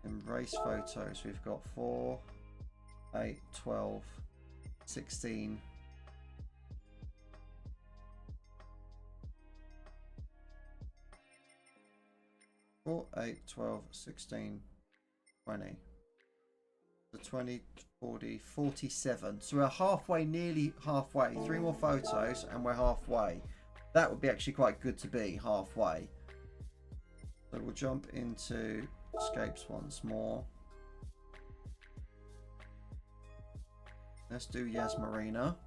In race photos, we've got 4, 8, 12, 16. 4, 8, 12, 16, 20. So 20, 40, 47. So we're halfway, nearly halfway. 3 more photos and we're halfway. That would be actually quite good to be halfway. So we'll jump into Scapes once more. Let's do Yas Marina.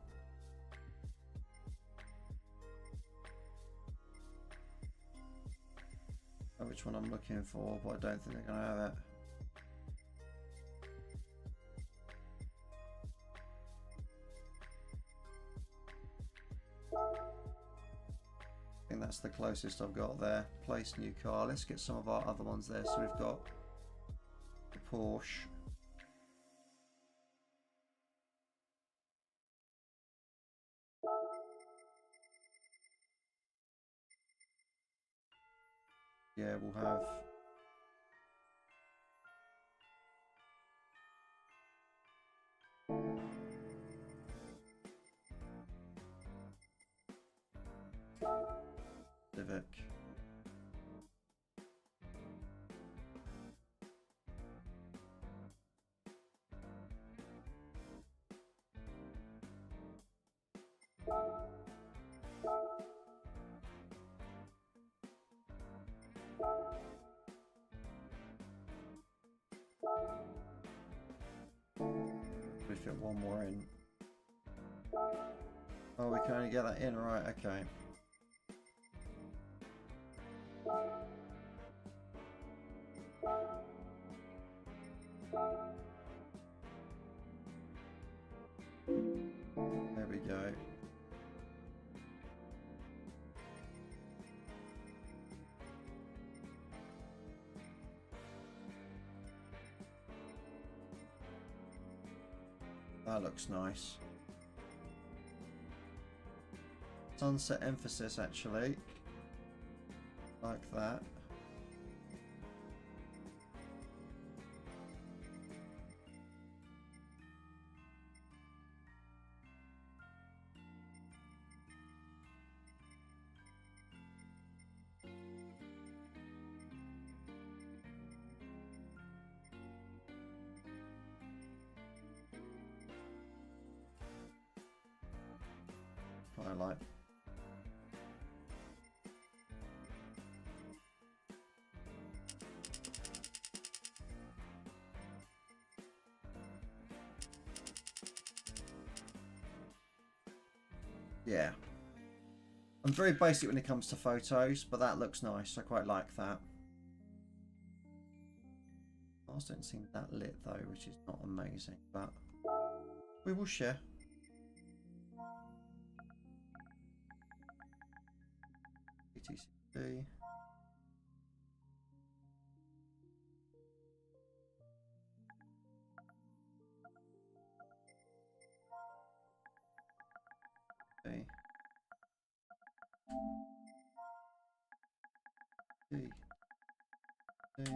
Oh, which one I'm looking for, but I don't think they're going to have it. I think that's the closest I've got there. Place new car. Let's get some of our other ones there. So we've got the Porsche. Yeah, we'll have Civic. We fit one more in. Oh, we can only get that in, right? Okay. There we go. That looks nice. Sunset emphasis, actually. Like that. I like. Yeah. I'm very basic when it comes to photos, but that looks nice. I quite like that. Ours don't seem that lit though, which is not amazing, but we will share. GT7. B. D. D.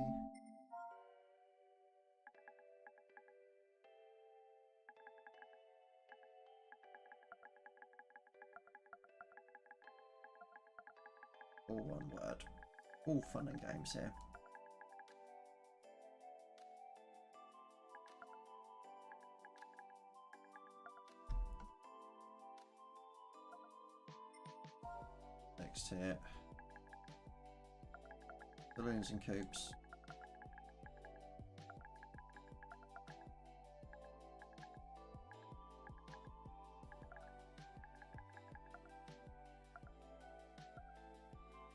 All one word. All fun and games here. Next here. Balloons and coops.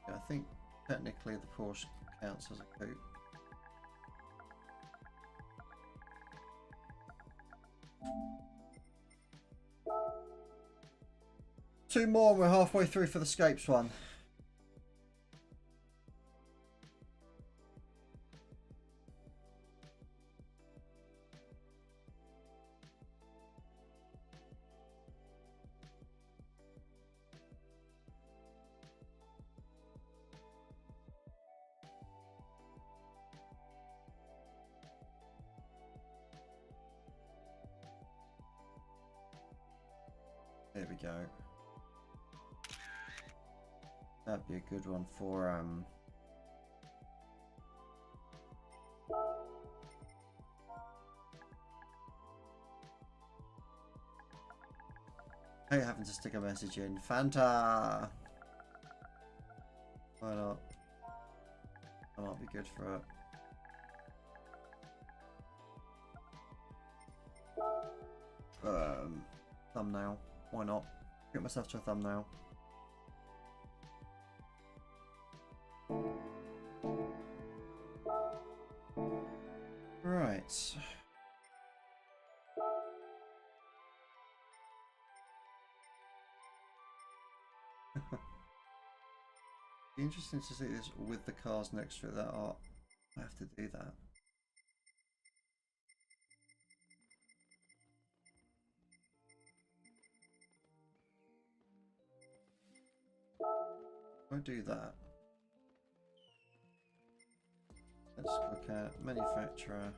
Yeah, I think technically the Porsche counts as a coupe. Two more, we're halfway through for the Scapes one. There we go. That'd be a good one for I hate having to stick a message in. Fanta! Why not? That might be good for it. Thumbnail. Why not? Get myself to a thumbnail. Right. Be interesting to see this with the cars next to it that are. I have to do that. I'll do that. Let's look at manufacturer.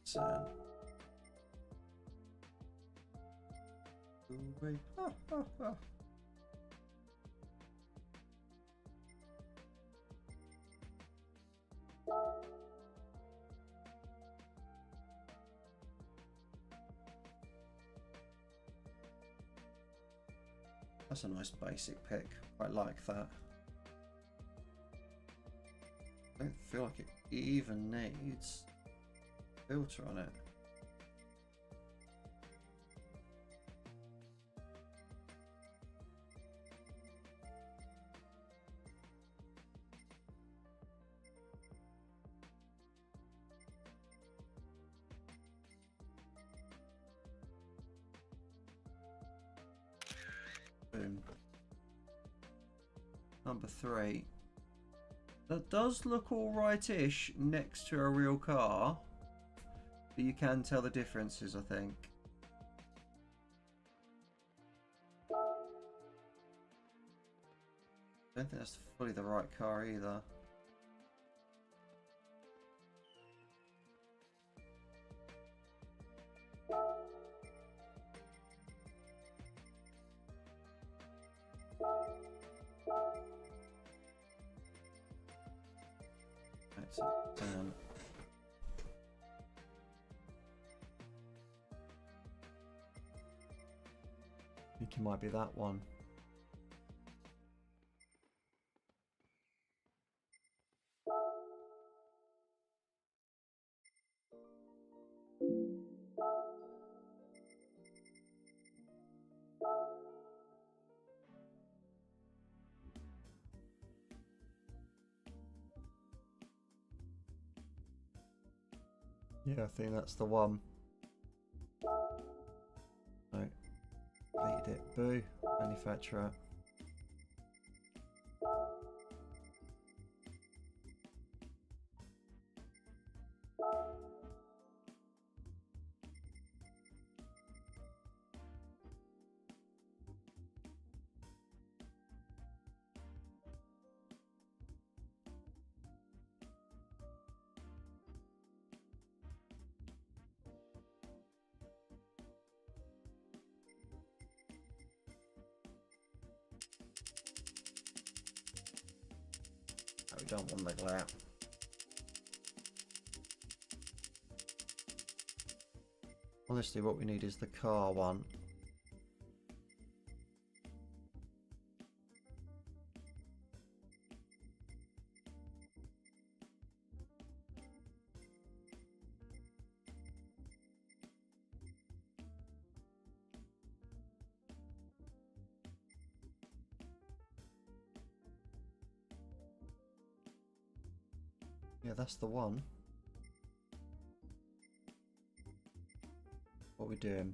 San. That's a nice basic pick. I like that. I don't feel like it even needs a filter on it. Boom. Number 3. That does look alright-ish next to a real car, but you can tell the differences, I think. I don't think that's fully the right car either. I think it might be that one. Yeah, I think that's the one. No. Deleted it. Boo. Manufacturer. We don't want the glare. Honestly, what we need is the car one. Yeah, that's the one. What are we doing?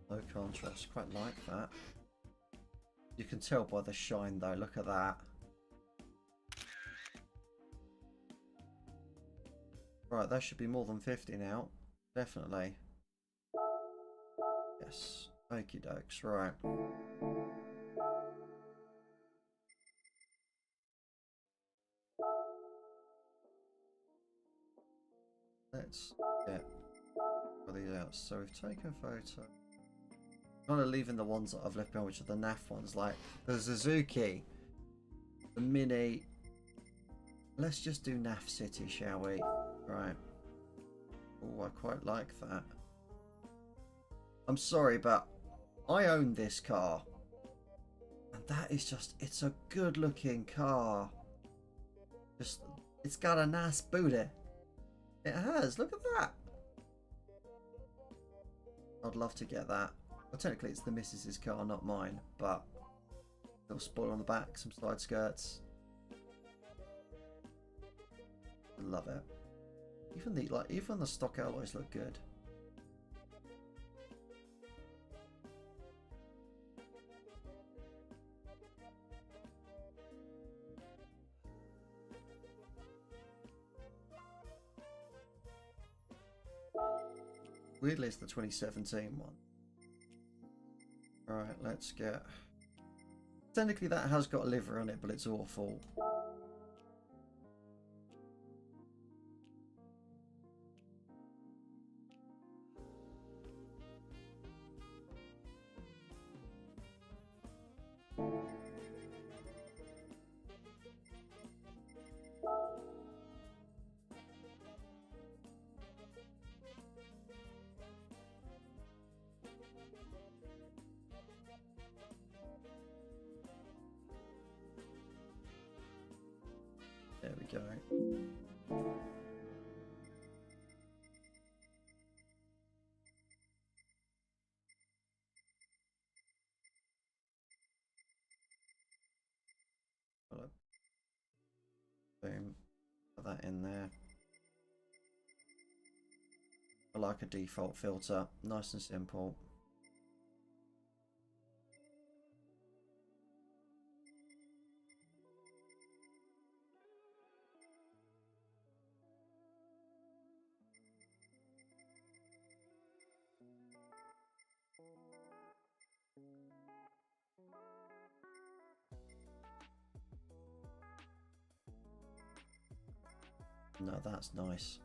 Low contrast, quite like that. You can tell by the shine though, look at that. Right, that should be more than 50 now. Definitely. Yes. Okie dokes, right. Let's get these out. So we've taken a photo. I'm kind of leaving the ones that I've left behind, which are the NAF ones, like the Suzuki, the Mini. Let's just do NAF City, shall we? Right. Oh, I quite like that. I'm sorry, but I own this car. And that is just, it's a good looking car. Just, it's got a nice booty. It has, look at that. I'd love to get that. Well, technically it's the missus's car, not mine, but little spoiler on the back, some side skirts. Love it. Even the stock alloys look good. Weirdly, it's the 2017 one. Alright, let's get... Technically that has got a livery on it, but it's awful. There we go. Boom. Put that in there. I like a default filter. Nice and simple. No, that's nice.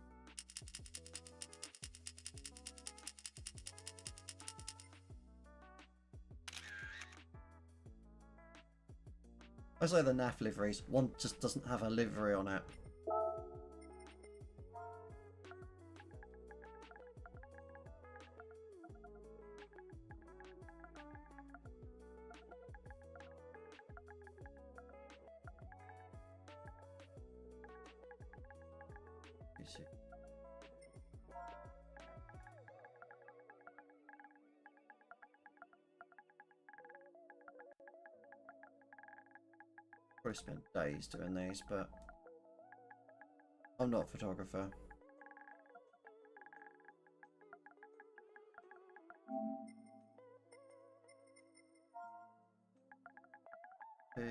I say the NAF liveries, one just doesn't have a livery on it. Probably spent days doing these, but I'm not a photographer. B.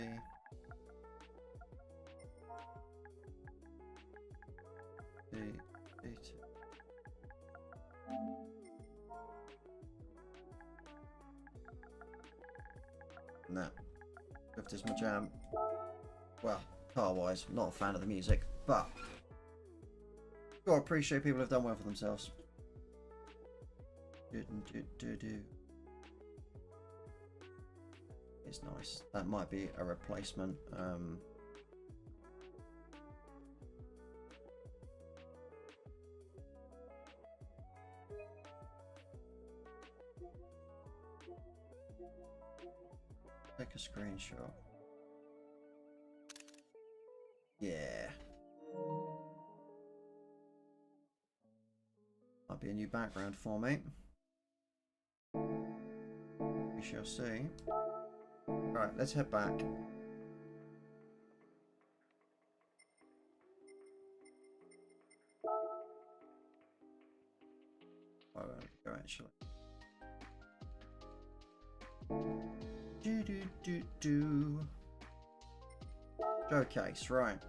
B. B2. Nah. If there's my jam. Well, car-wise, not a fan of the music, but gotta appreciate people have done well for themselves. It's nice. That might be a replacement. Take a screenshot. Yeah. Might be a new background for me. We shall see. Right, let's head back. Oh, where we go actually. Do. Showcase, right.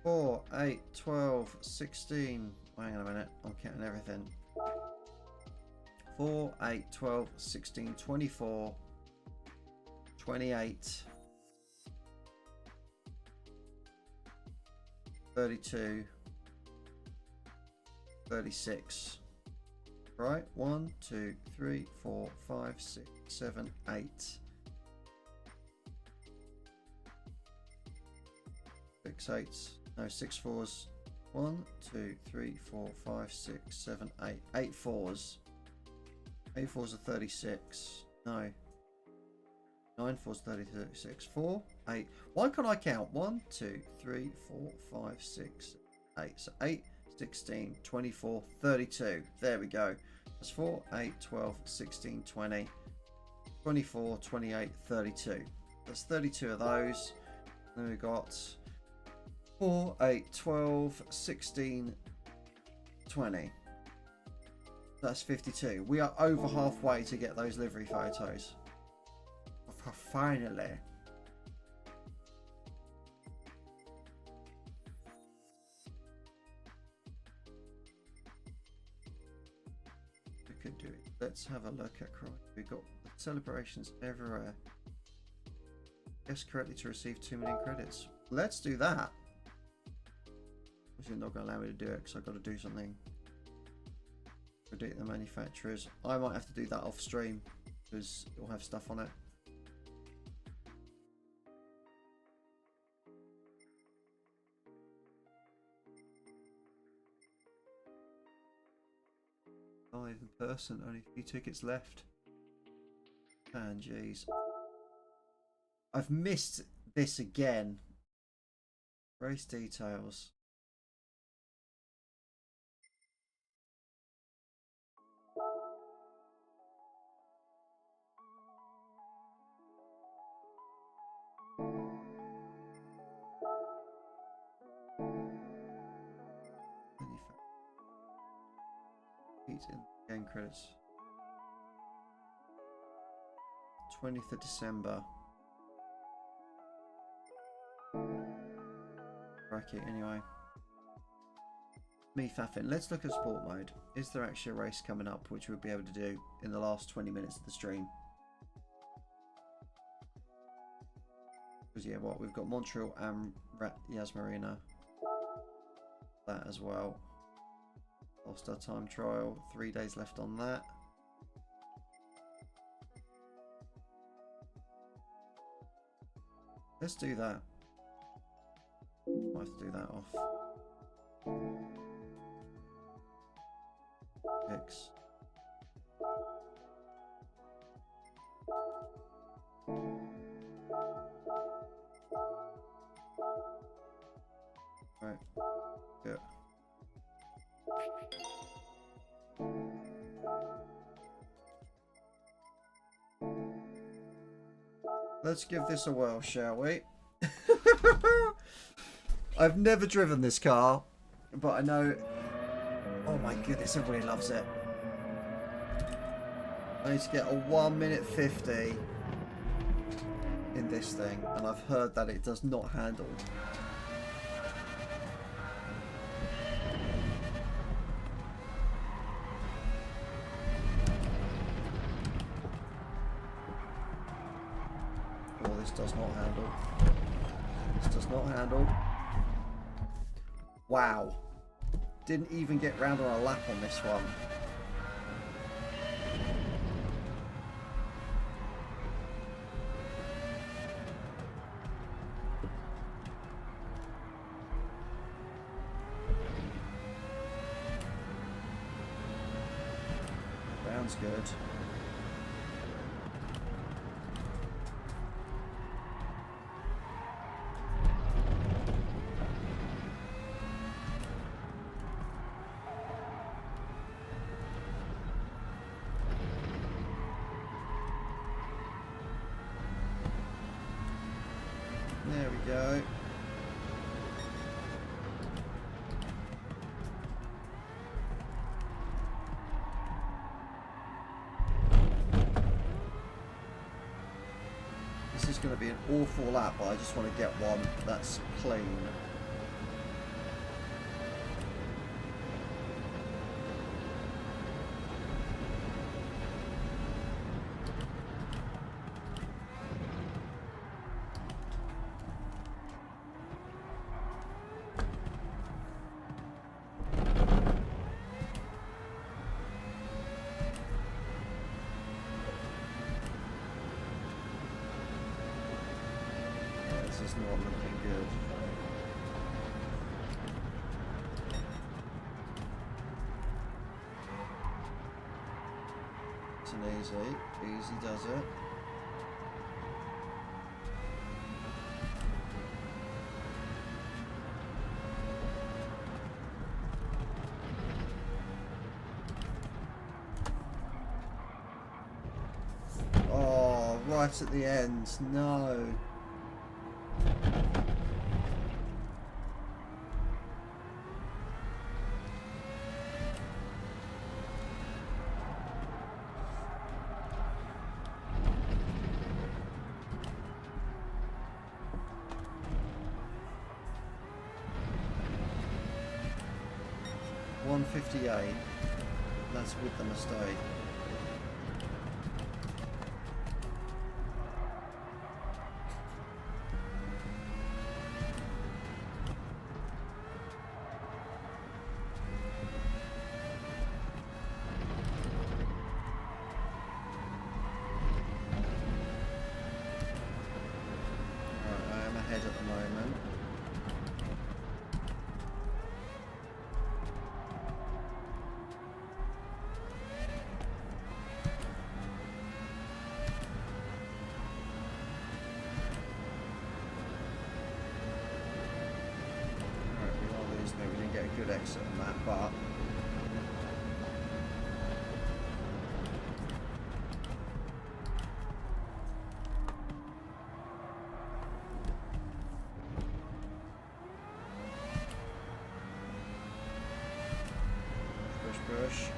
Four, 8, 12, 16. Hang on a minute, I'm counting everything. 4, 8, 12, 16, 24, 28, 32, 36. Right, 1, 2, 3, 4, 5, 6, 7, 8. 6 8s, no 6 4s. 1, 2, 3, 4, 5, 6, 7, 8. 8 4s. 8 4s are 36. No. 9 4s 36. 4, 8. Why can't I count? 1, 2, 3, 4, 5, 6, 8. So 8, 16, 24, 32. There we go. That's 4, 8, 12, 16, 20, 24, 28, 32. That's 32 of those. Then we've got 4, 8, 12, 16, 20. That's 52. We are over halfway to get those livery photos. Finally. We could do it. Let's have a look at Croy. We've got celebrations everywhere. Guess correctly to receive 2 million credits. Let's do that. You're not going to allow me to do it because I've got to do something. Predict the manufacturers. I might have to do that off stream because it will have stuff on it. Live in person, only a few tickets left. And jeez, I've missed this again. Race details. In game credits. 20th of December. Bracket anyway. Me faffing. Let's look at sport mode. Is there actually a race coming up which we'll be able to do in the last 20 minutes of the stream? Because yeah, what we've got Montreal and Yas Marina. That as well. Lost our time trial. 3 days left on that. Let's do that. Might have to do that off. X. Right. Yeah. Let's give this a whirl, shall we? I've never driven this car, but I know... Oh my goodness, everybody loves it. I need to get a 1 minute 50 in this thing, and I've heard that it does not handle. This does not handle. This does not handle. Wow. Didn't even get round on a lap on this one. Sounds good. There we go. This is going to be an awful lap, but I just want to get one that's clean. This is not looking good. It's an easy does it. Oh, right at the end, no. $158. That's with the mistake. Alright, I am ahead at the moment. We didn't get a good exit on that, but push.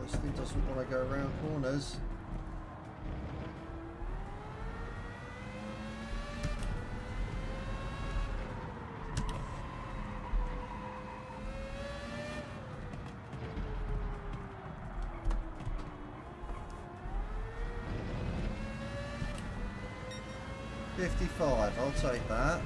This thing doesn't want to go around corners. $55, I'll take that.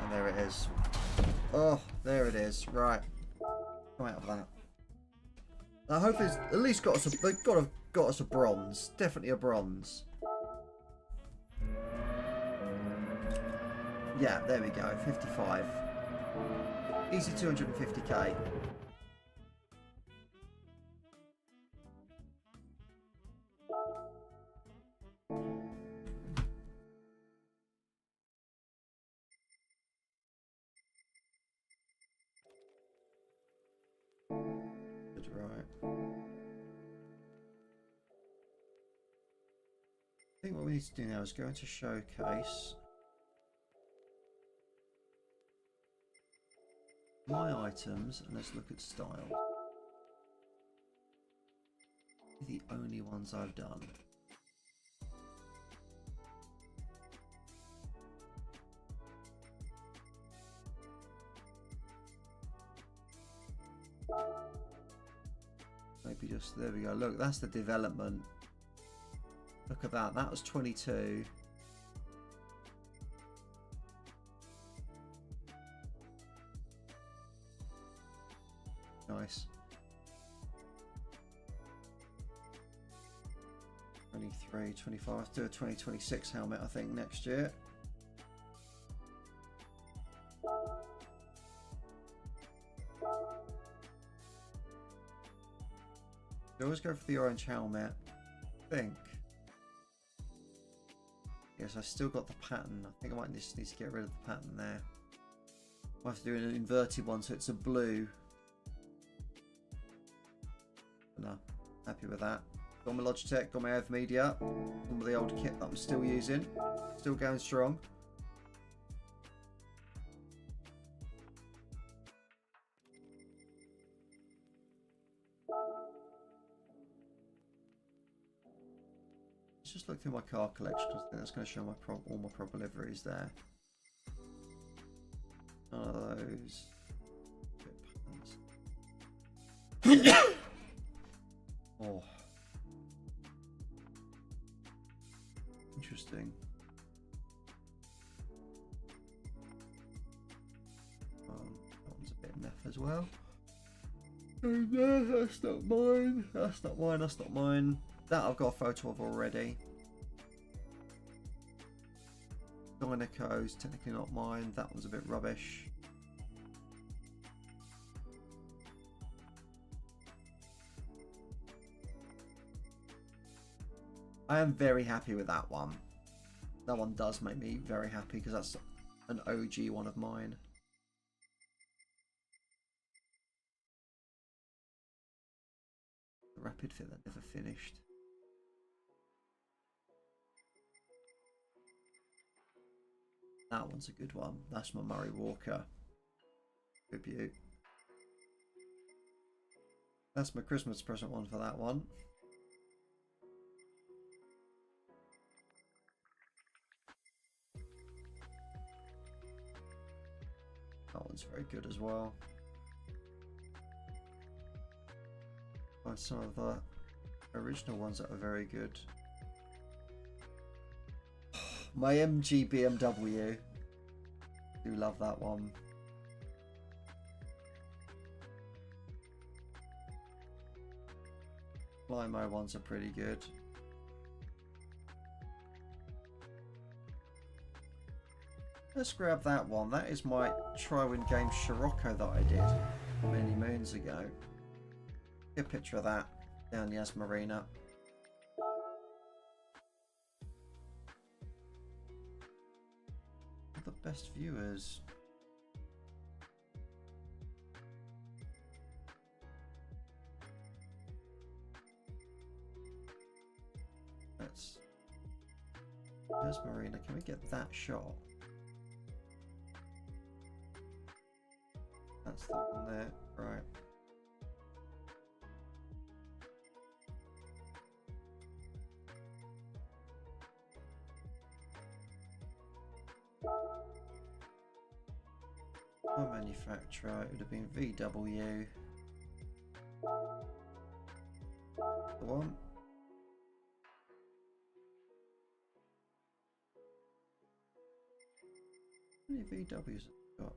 There it is. Oh, there it is. Right. Come out of that. I hope it's at least got got us a bronze. Definitely a bronze. Yeah, there we go. 55. Easy 250k. Good, right. I think what we need to do now is go into showcase. My items, and let's look at style. The only ones I've done. Maybe just, there we go. Look, that's the development. Look at that. That was 22. Nice. 23, 25. Do a 2026 helmet, I think, next year. I always go for the orange helmet. I think. Yes, I still got the pattern. I think I might just need to get rid of the pattern there. I have to do an inverted one, so it's a blue. No, happy with that. Got my Logitech, got my Media, some of the old kit that I'm still using, still going strong. Let's just look through my car collection because I think that's going to show my all my proper liveries there. None of those. Oh. Interesting. That one's a bit naff as well. Oh no, that's not mine. That's not mine. That's not mine. That I've got a photo of already. Dynaco's technically not mine. That one's a bit rubbish. I am very happy with that one. That one does make me very happy because that's an OG one of mine. The rapid fit that never finished. That one's a good one. That's my Murray Walker tribute. That's my Christmas present one for that one. That one's very good as well. Find some of the original ones that are very good. My MG BMW. Do love that one. Flymo ones are pretty good. Let's grab that one. That is my Try-Win Games Scirocco that I did many moons ago. Get a picture of that down Yas Marina. The best viewers. Let's. Yas Marina. Can we get that shot? That's the one there, right. My manufacturer, it would have been VW. The one. How many VWs have we got?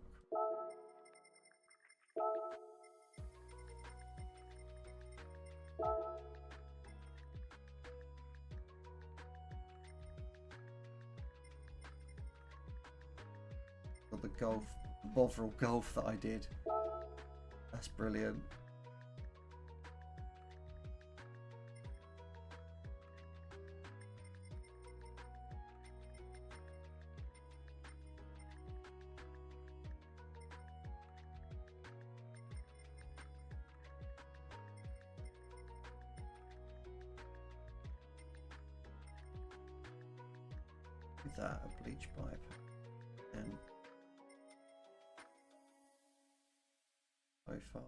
golf, Bovril golf that I did. That's brilliant. With that, a bleach pipe and so far.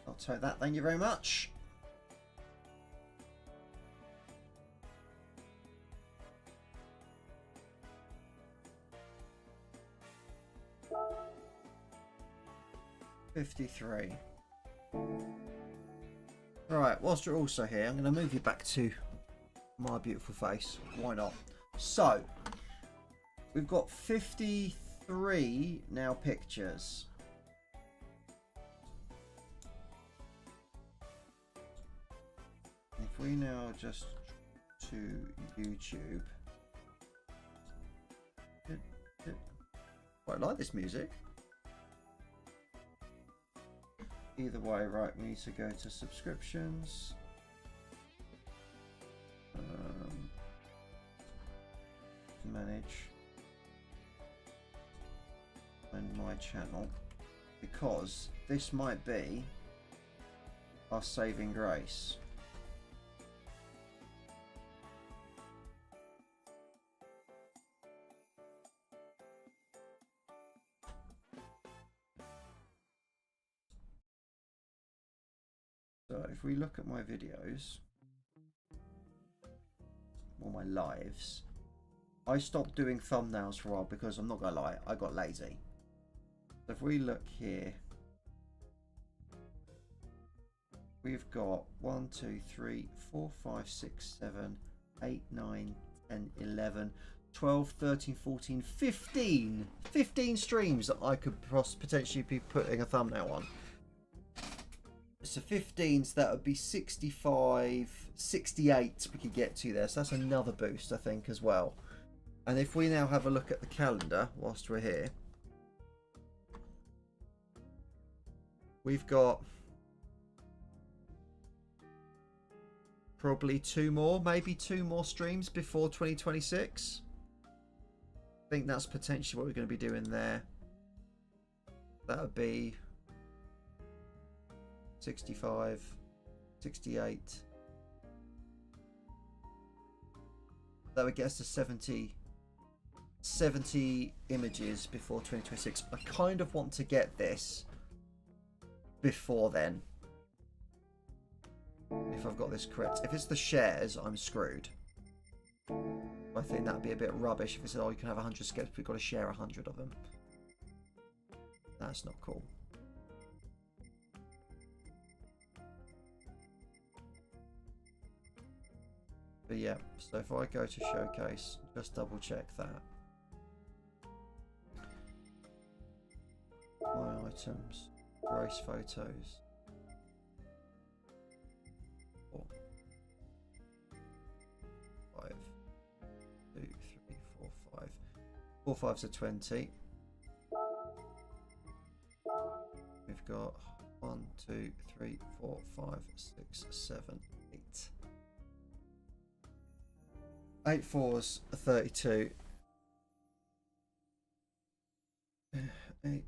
I'll take that, thank you very much. $53. Right, whilst you're also here, I'm going to move you back to my beautiful face. Why not? So, we've got 53 now pictures. If we now just to YouTube. Quite like this music. Either way, right, we need to go to subscriptions. Manage. And my channel. Because this might be our saving grace. So if we look at my videos, or my lives, I stopped doing thumbnails for a while because I'm not going to lie, I got lazy. So if we look here, we've got 1, 2, 3, 4, 5, 6, 7, 8, 9, 10, 11, 12, 13, 14, 15. 15 streams that I could potentially be putting a thumbnail on. So 15, so that would be 65, 68 we could get to there. So that's another boost, I think, as well. And if we now have a look at the calendar whilst we're here, we've got probably maybe two more streams before 2026. I think that's potentially what we're going to be doing there. That would be 65, 68. That would get us to 70 images before 2026. I kind of want to get this before then. If I've got this correct. If it's the shares, I'm screwed. I think that'd be a bit rubbish if it said, oh, you can have 100 scapes, but we've got to share 100 of them. That's not cool. But yeah, so if I go to showcase, just double check that. My items, race photos. 4, 5, 2, 3, 4, 5. 4 5s are 20. We've got 1, 2, 3, 4, 5, 6, 7, 8. 8 4s are 32. 8,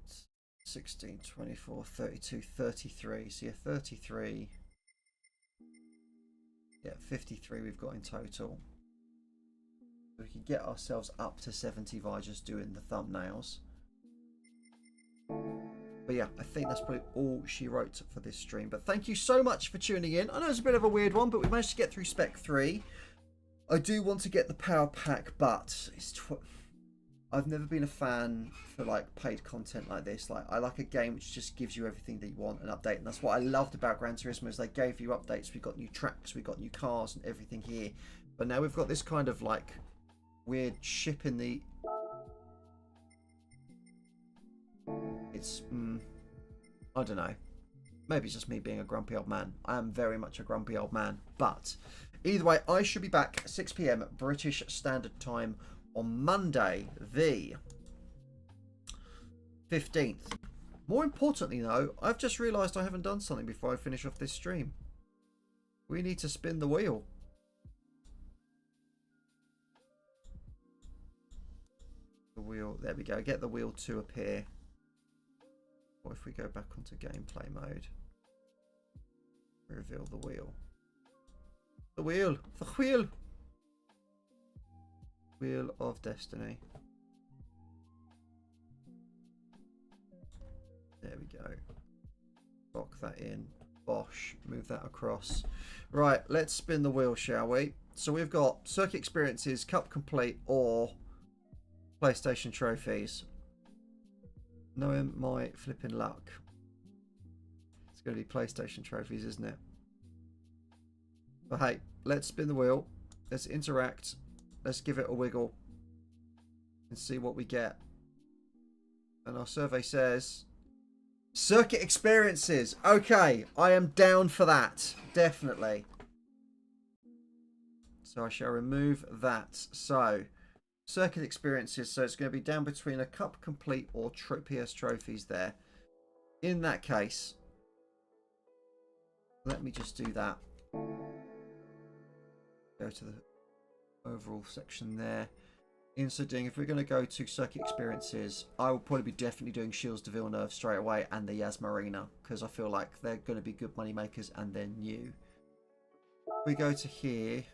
16, 24, 32, 33. So yeah, 33. Yeah, 53 we've got in total. We can get ourselves up to 70 by just doing the thumbnails. But yeah, I think that's probably all she wrote for this stream. But thank you so much for tuning in. I know it's a bit of a weird one, but we managed to get through Spec 3. I do want to get the power pack, but I've never been a fan for like paid content like this. Like, I like a game which just gives you everything that you want, an update, and that's what I loved about Gran Turismo is they gave you updates. We got new tracks, we got new cars and everything here. But now we've got this kind of like weird ship in the... It's, I don't know. Maybe it's just me being a grumpy old man. I am very much a grumpy old man. But either way, I should be back 6 PM British Standard Time on Monday, the 15th. More importantly, though, I've just realised I haven't done something before I finish off this stream. We need to spin the wheel. The wheel, there we go. Get the wheel to appear. Or if we go back onto gameplay mode, reveal the wheel. The wheel! The wheel! Wheel of Destiny. There we go. Lock that in. Bosh. Move that across. Right, let's spin the wheel, shall we? So we've got Circuit Experiences, Cup Complete, or PlayStation Trophies. Knowing my flipping luck, it's going to be PlayStation Trophies, isn't it? But hey, let's spin the wheel. Let's interact. Let's give it a wiggle and see what we get. And our survey says Circuit Experiences. Okay, I am down for that. Definitely. So I shall remove that. So Circuit Experiences, so it's going to be down between a Cup Complete or PS Trophies there. In that case, let me just do that. Go to the overall section there. Inserting, if we're going to go to Circuit Experiences, I will probably be definitely doing Shields de Villeneuve straight away and the Yas Marina, because I feel like they're going to be good money makers and they're new. If we go to here,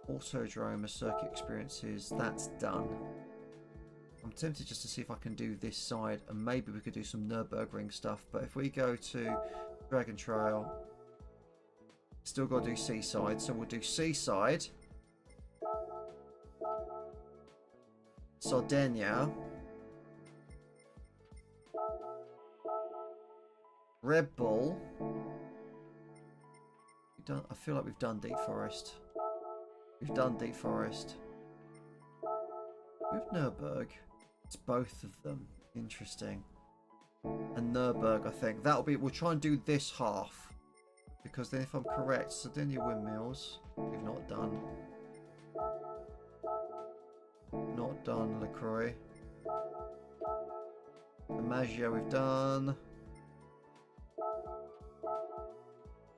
Autodrome, Circuit Experiences, that's done. I'm tempted just to see if I can do this side and maybe we could do some Nürburgring stuff, but if we go to Dragon Trail, still got to do Seaside, so we'll do Seaside, Sardinia, Red Bull. I feel like we've done Deep Forest. We've done Deep Forest. With Nürburg, it's both of them. Interesting. And Nürburg, I think that'll be. We'll try and do this half, because then, if I'm correct, Sardinia Windmills we've not done. Not done LaCroix. The Maggio we've done.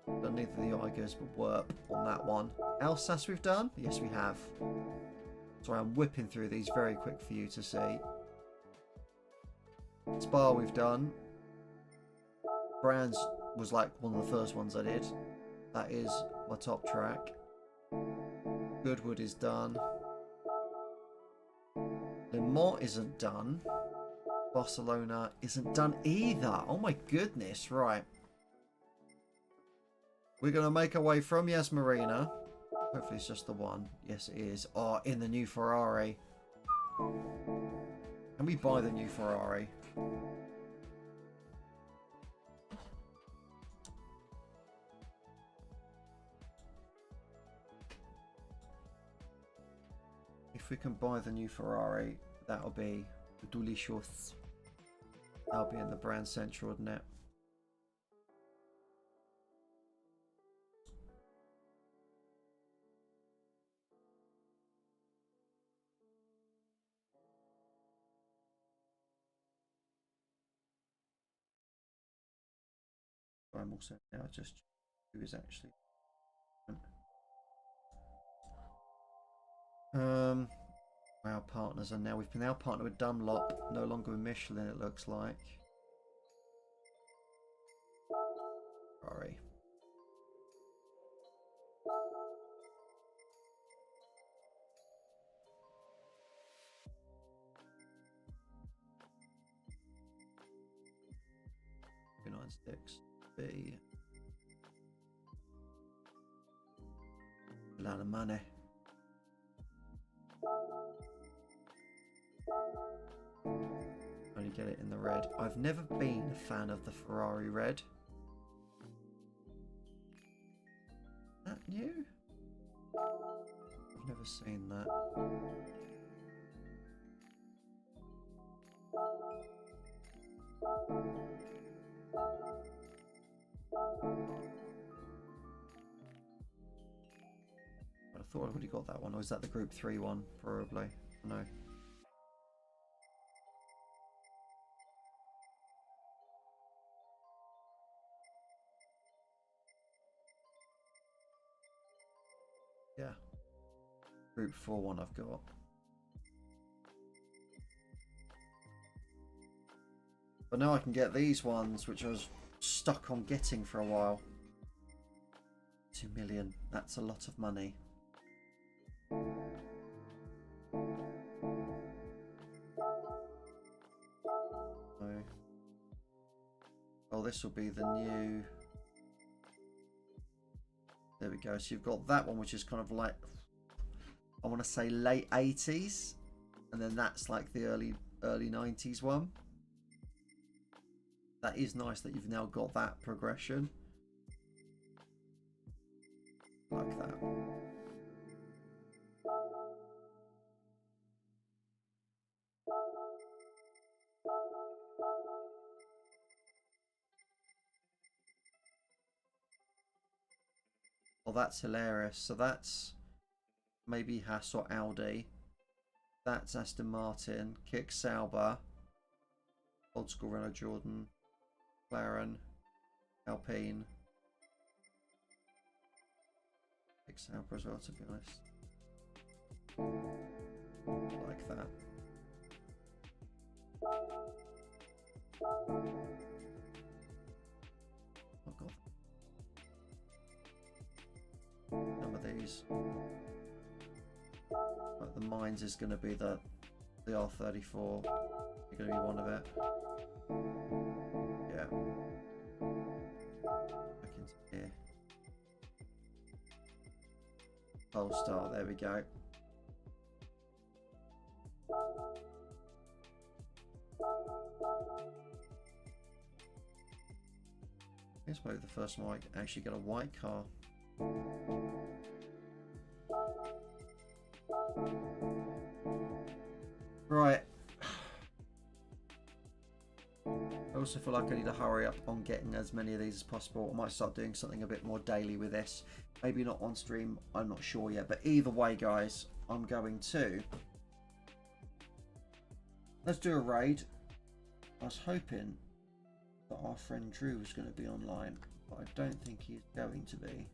Done neither the Igers, but Werp on that one. Alsace we've done? Yes, we have. Sorry, I'm whipping through these very quick for you to see. Spa we've done. Brands was like one of the first ones I did. That is my top track. Goodwood is done. Le Mans isn't done. Barcelona isn't done either. Oh my goodness, right. We're going to make our way from Yas Marina. Hopefully it's just the one. Yes, it is. Oh, in the new Ferrari. Can we buy the new Ferrari? If we can buy the new Ferrari, that'll be delicious. That'll be in the brand central, wouldn't it? I'm also now just who is actually our partners are now, we've now partnered with Dunlop, no longer with Michelin, it looks like. Sorry. 996B. A lot of money. Only get it in the red. I've never been a fan of the Ferrari red. Is that new? I've never seen that. I thought I'd already got that one, or is that the Group 3 one? Probably. No. Yeah. Group 4 one I've got. But now I can get these ones, which I was stuck on getting for a while. 2 million. That's a lot of money. Oh, this will be the new... There we go. So you've got that one, which is kind of like, I want to say late 80s. And then that's like the early 90s one. That is nice that you've now got that progression. Like that. Oh, that's hilarious. So that's maybe Haas or Audi. That's Aston Martin. Kick Sauber. Old school Renault Jordan. McLaren. Alpine. Kick Sauber as well, to be honest. Like that. Oh god. Some of these. Like the mines is going to be the R34. You're going to be one of it. Yeah. Back into here. Polestar, there we go. Here's maybe the first time I actually get a white car. Right. I also feel like I need to hurry up on getting as many of these as possible. I might start doing something a bit more daily with this. Maybe not on stream, I'm not sure yet. But either way, guys, I'm going to... Let's do a raid. I was hoping that our friend Drew was going to be online, but I don't think he's going to be.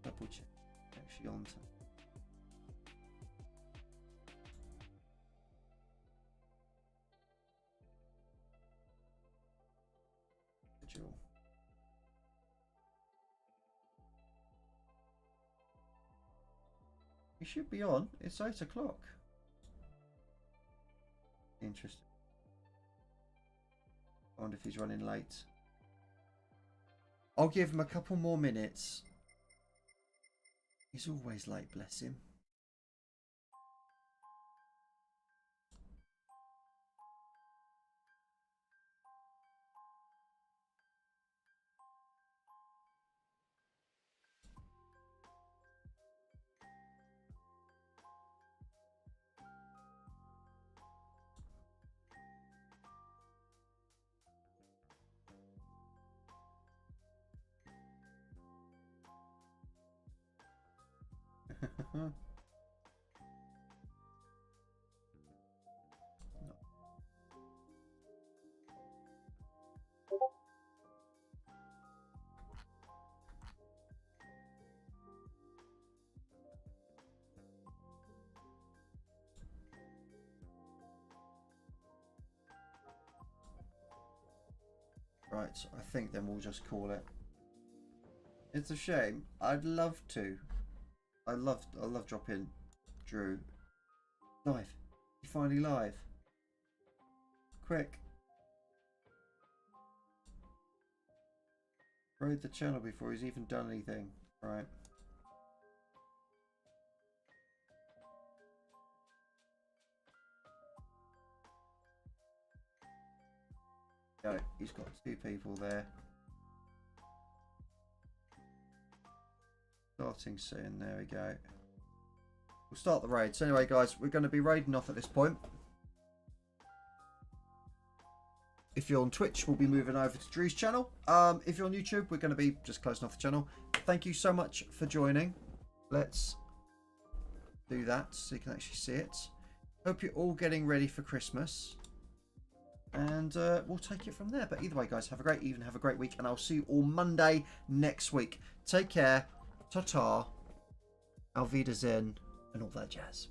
Double check. Actually on time. Schedule. He should be on. It's 8 o'clock. Interesting. I wonder if he's running late. I'll give him a couple more minutes. He's always late, bless him. No. Right, so I think then we'll just call it. It's a shame. I'd love to. I love dropping Drew. Live. You're finally live. Quick. Raid the channel before he's even done anything. Right. Go. He's got 2 people there. Starting soon. There we go. We'll start the raid. So anyway, guys, we're going to be raiding off at this point. If you're on Twitch, we'll be moving over to Drew's channel. If you're on YouTube, we're going to be just closing off the channel. Thank you so much for joining. Let's do that so you can actually see it. Hope you're all getting ready for Christmas. And we'll take it from there. But either way, guys, have a great evening, have a great week. And I'll see you all Monday next week. Take care. Ta-ta. Auf Wiedersehen. And all that jazz.